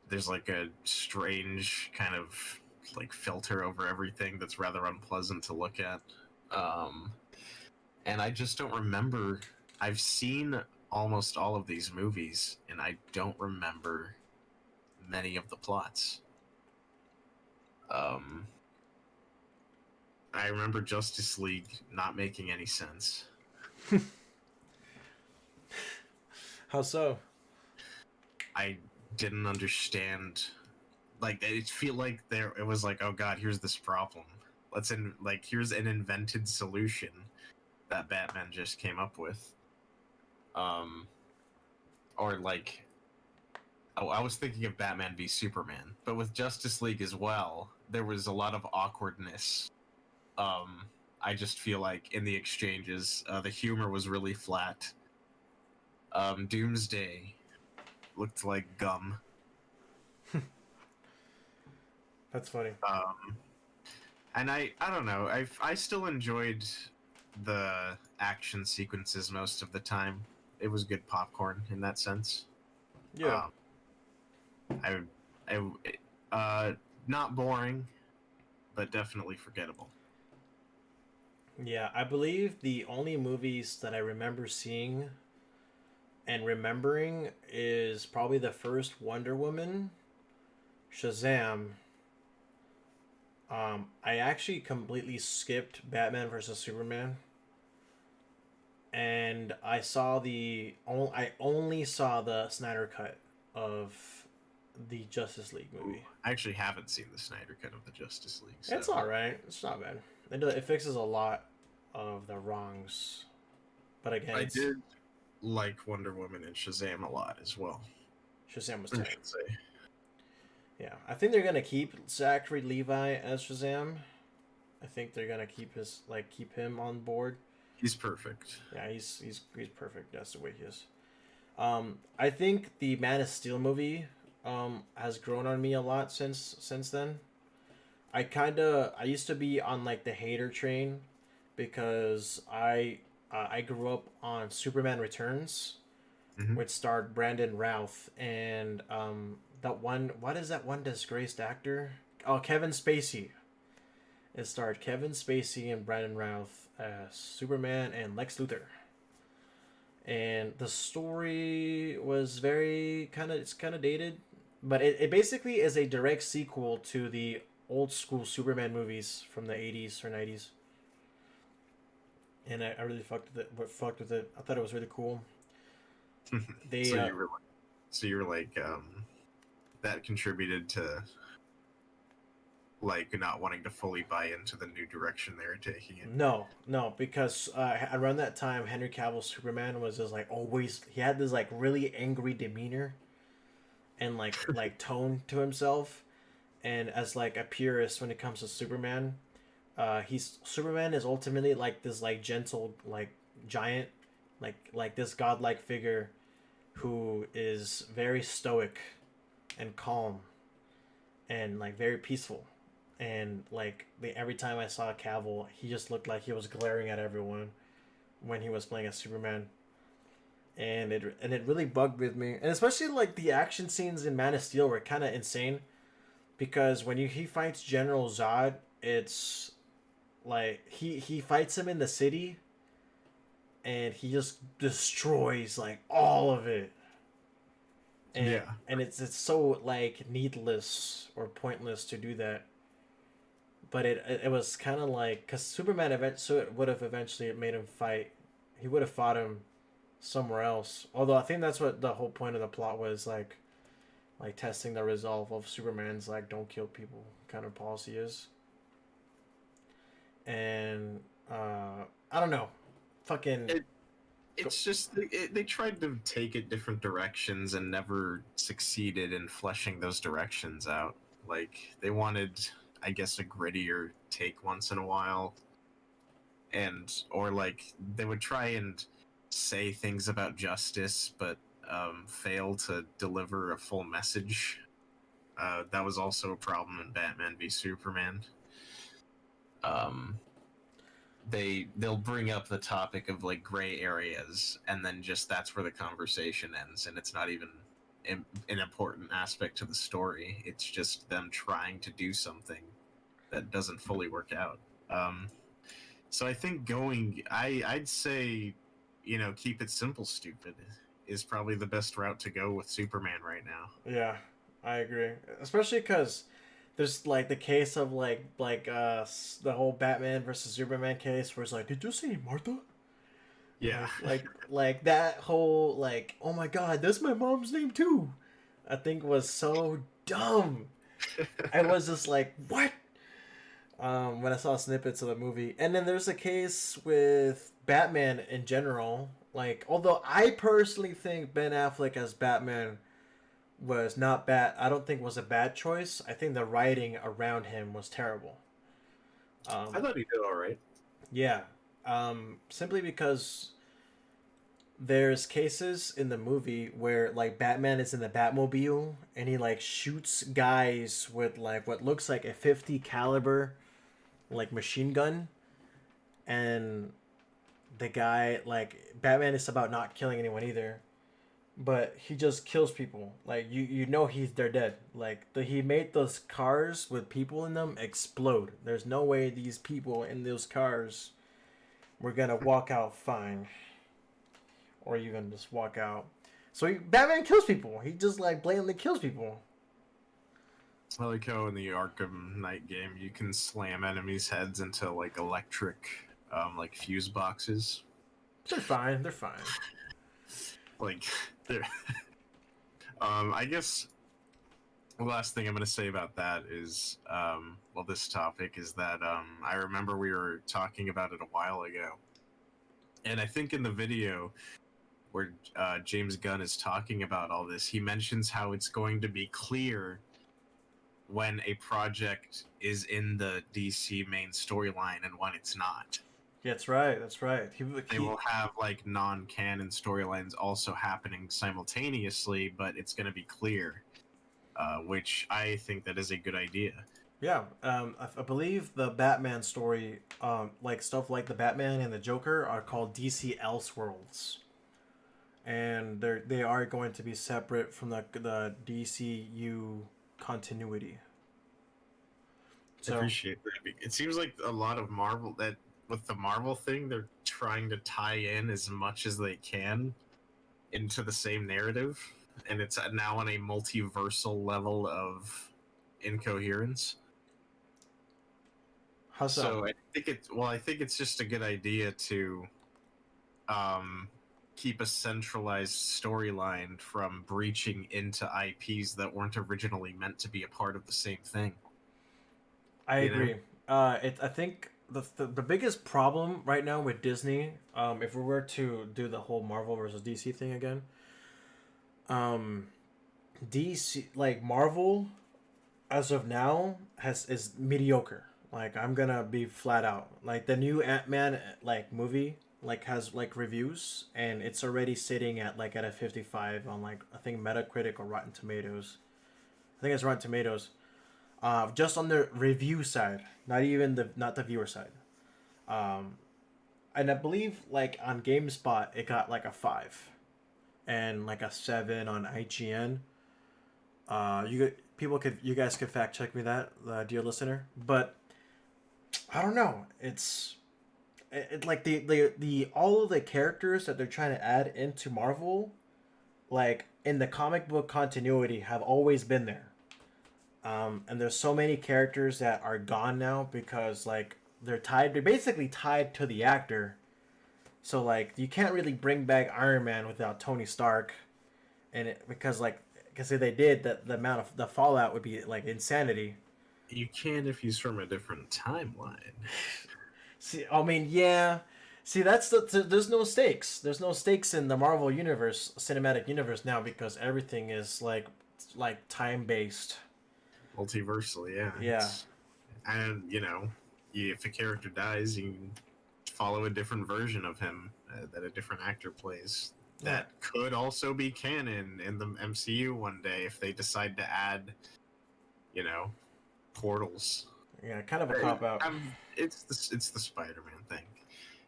there's like a strange kind of like filter over everything that's rather unpleasant to look at. Um, and I just don't remember. I've seen almost all of these movies, and I don't remember many of the plots. Um, I remember Justice League not making any sense. How so? I didn't understand. Like it feel like there it was like, oh god, here's this problem. Here's an invented solution that Batman just came up with. Um, or like, oh, I was thinking of Batman v Superman, but with Justice League as well, there was a lot of awkwardness. I just feel like in the exchanges, the humor was really flat. Doomsday looked like gum. That's funny. And I don't know. I still enjoyed the action sequences most of the time. It was good popcorn in that sense. Yeah. Not boring, but definitely forgettable. Yeah, I believe the only movies that I remember seeing and remembering is probably the first Wonder Woman, Shazam. I actually completely skipped Batman versus Superman, and I only saw the Snyder cut of the Justice League movie. I actually haven't seen the Snyder cut of the Justice League. So. It's all right. It's not bad. It fixes a lot of the wrongs, but again, I did like Wonder Woman and Shazam a lot as well. Shazam was I tight. should say. Yeah, I think they're gonna keep Zachary Levi as Shazam. I think they're gonna keep him on board. He's perfect. Yeah, he's perfect. That's the way he is. I think the Man of Steel movie has grown on me a lot since then. I used to be on like the hater train because I grew up on Superman Returns, which starred Brandon Routh and that one, what is that one disgraced actor? Oh, Kevin Spacey. It starred Kevin Spacey and Brandon Routh as Superman and Lex Luthor. And the story was it's kind of dated, but it basically is a direct sequel to the old school Superman movies from the 80s or 90s. And I really fucked with it. I thought it was really cool. They so you were like that contributed to like not wanting to fully buy into the new direction they were taking it. No, because around that time Henry Cavill's Superman was just like always, he had this like really angry demeanor and like tone to himself, and as like a purist when it comes to Superman, Superman is ultimately like this like gentle like giant, like this godlike figure who is very stoic and calm and like very peaceful, and like every time I saw Cavill, he just looked like he was glaring at everyone when he was playing as Superman, and it really bugged with me, and especially like the action scenes in Man of Steel were kind of insane, because when he fights General Zod, it's like he fights him in the city, and he just destroys like all of it. And, yeah, and it's so like needless or pointless to do that, but it was kind of like, because Superman would have eventually made him fight. He would have fought him somewhere else. Although I think that's what the whole point of the plot was, like testing the resolve of Superman's like don't kill people kind of policy is. And I don't know, fucking. It's just they tried to take it different directions and never succeeded in fleshing those directions out. Like they wanted, I guess, a grittier take once in a while, or like they would try and say things about justice, but fail to deliver a full message. That was also a problem in Batman v Superman. They'll bring up the topic of like gray areas, and then just that's where the conversation ends, and it's not even an important aspect to the story. It's just them trying to do something that doesn't fully work out. So I think I'd say keep it simple, stupid is probably the best route to go with Superman right now. Yeah, I agree. Especially because there's like the case of the whole Batman versus Superman case where it's like, did you say Martha? Yeah. Like that whole like, oh my god, that's my mom's name too. I think was so dumb. I was just like, what? When I saw snippets of the movie, and then there's a case with Batman in general. Like, although I personally think Ben Affleck as Batman was not bad. I don't think was a bad choice. I think the writing around him was terrible. I thought he did all right. Yeah. Simply because there's cases in the movie where like Batman is in the Batmobile and he like shoots guys with like what looks like a 50 caliber like machine gun, and the guy like Batman is about not killing anyone either, but he just kills people. Like they're dead. Like he made those cars with people in them explode. There's no way these people in those cars were gonna walk out fine, or even just walk out. So Batman kills people. He just like blatantly kills people. I like how in the Arkham Knight game you can slam enemies' heads into like electric, like fuse boxes. They're fine. They're fine. Like, they're. I guess the last thing I'm going to say about that is, this topic is that I remember we were talking about it a while ago, and I think in the video where James Gunn is talking about all this, he mentions how it's going to be clear when a project is in the DC main storyline and when it's not. Yeah, that's right. That's right. They will have like non-canon storylines also happening simultaneously, but it's going to be clear, which I think that is a good idea. Yeah, I believe the Batman story, like stuff like the Batman and the Joker, are called DC Elseworlds, and they are going to be separate from the DCU continuity. I appreciate that. It seems like a lot of Marvel that with the Marvel thing, they're trying to tie in as much as they can into the same narrative, and it's now on a multiversal level of incoherence. How so? So I think it's just a good idea to keep a centralized storyline from breaching into IPs that weren't originally meant to be a part of the same thing. I agree. I think the biggest problem right now with Disney, if we were to do the whole Marvel versus DC thing again, DC like Marvel, as of now is mediocre. Like I'm gonna be flat out. Like the new Ant-Man like movie like has like reviews, and it's already sitting at a 55 on like I think Metacritic or Rotten Tomatoes. I think it's Rotten Tomatoes. Just on the review side, not the viewer side. And I believe like on GameSpot it got like a 5, and like a 7 on IGN. You guys could fact check me that, dear listener. But I don't know. It's like the all of the characters that they're trying to add into Marvel, like in the comic book continuity, have always been there. And there's so many characters that are gone now because like they're basically tied to the actor. So like you can't really bring back Iron Man without Tony Stark, because if they did, the amount of the fallout would be like insanity. You can if he's from a different timeline. See, I mean, yeah. See, there's no stakes. There's no stakes in the Marvel universe, cinematic universe now, because everything is like time based. Multiversal, yeah. Yeah. And if a character dies, you can follow a different version of him that a different actor plays. That could also be canon in the MCU one day if they decide to add, portals. Yeah, kind of a cop out. It's the Spider-Man thing.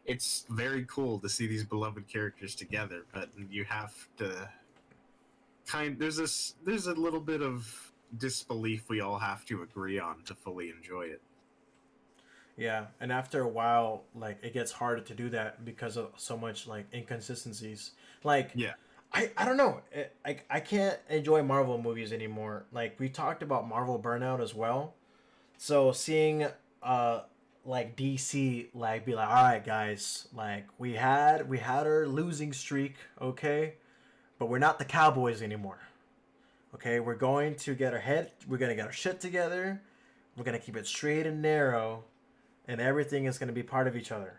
It's very cool to see these beloved characters together, but you have to there's a little bit of disbelief we all have to agree on to fully enjoy it. Yeah, and after a while, like it gets harder to do that because of so much like inconsistencies. Like Yeah. I don't know. I can't enjoy Marvel movies anymore. Like we talked about Marvel burnout as well. So seeing uh like DC like be like, all right guys, like we had our losing streak, okay, but we're not the Cowboys anymore. Okay, we're gonna get our shit together. We're gonna keep it straight and narrow, and everything is gonna be part of each other.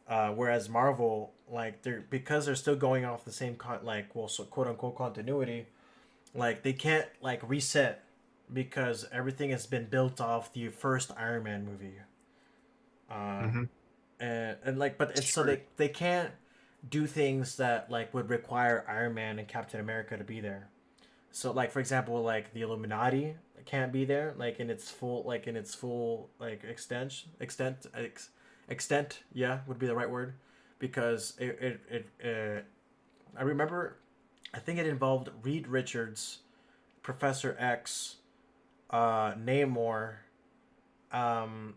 Whereas Marvel, like they're because they're still going off the same so quote unquote continuity, like they can't like reset because everything has been built off the first Iron Man movie. Uh, Mm-hmm. and like, but It's it's so true. they can't do things that like would require Iron Man and Captain America to be there. So like for example, like the Illuminati can't be there like in its full like extent, yeah, would be the right word, because I remember, I think it involved Reed Richards, Professor X, Namor, um,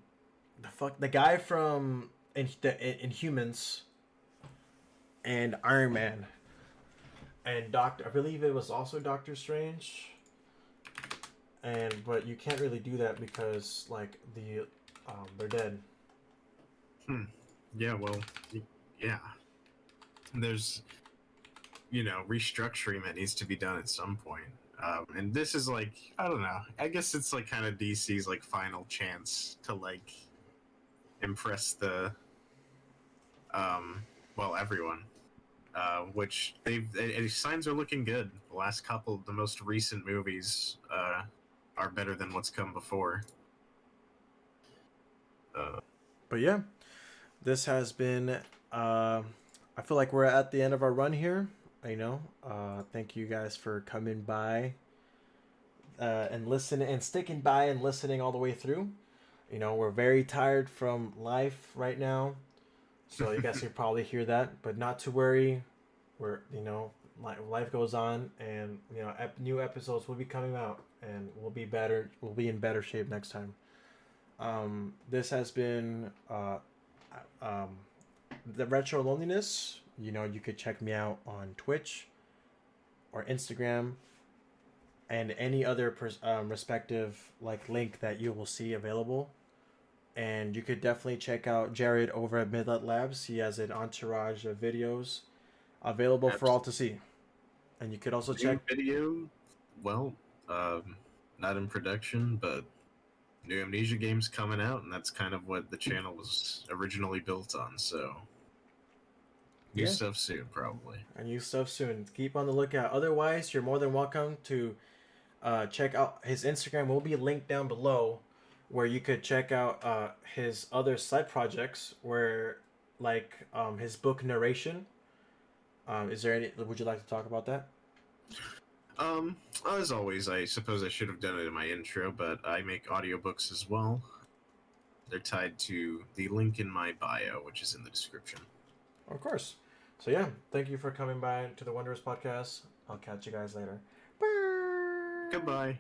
the guy from Inhumans, and Iron Man, and Doctor. I believe it was also Doctor Strange. And but you can't really do that because like they're dead. Hmm. Yeah. Well. Yeah. There's restructuring that needs to be done at some point. And this is like, I don't know. I guess it's like kind of DC's like final chance to like impress um everyone. Which signs are looking good. The last couple, the most recent movies are better than what's come before. Uh, But yeah, this has been. I feel like we're at the end of our run here. Thank you guys for coming by and listening and sticking by and listening all the way through. We're very tired from life right now, so you guys can probably hear that, but not to worry. We're life goes on, and new episodes will be coming out, and we'll be better. We'll be in better shape next time. This has been um, the Retro Loneliness. You could check me out on Twitch or Instagram and any other respective like link that you will see available. And you could definitely check out Jared over at Midlet Labs. He has an entourage of videos available for all to see. And you could also New check. video, well, um, not in production, but new Amnesia games coming out, and that's kind of what the channel was originally built on. So new Yeah, stuff soon, probably. and new stuff soon. Keep on the lookout. Otherwise, you're more than welcome to check out his Instagram. Will be linked down below, where you could check out his other side projects, where like his book narration. Is there any? Would you like to talk about that? Um, as always, I suppose I should have done it in my intro, but I make audiobooks as well. They're tied to the link in my bio, which is in the description. Of course. So yeah, thank you for coming by to the Wondrous Podcast. I'll catch you guys later. Goodbye.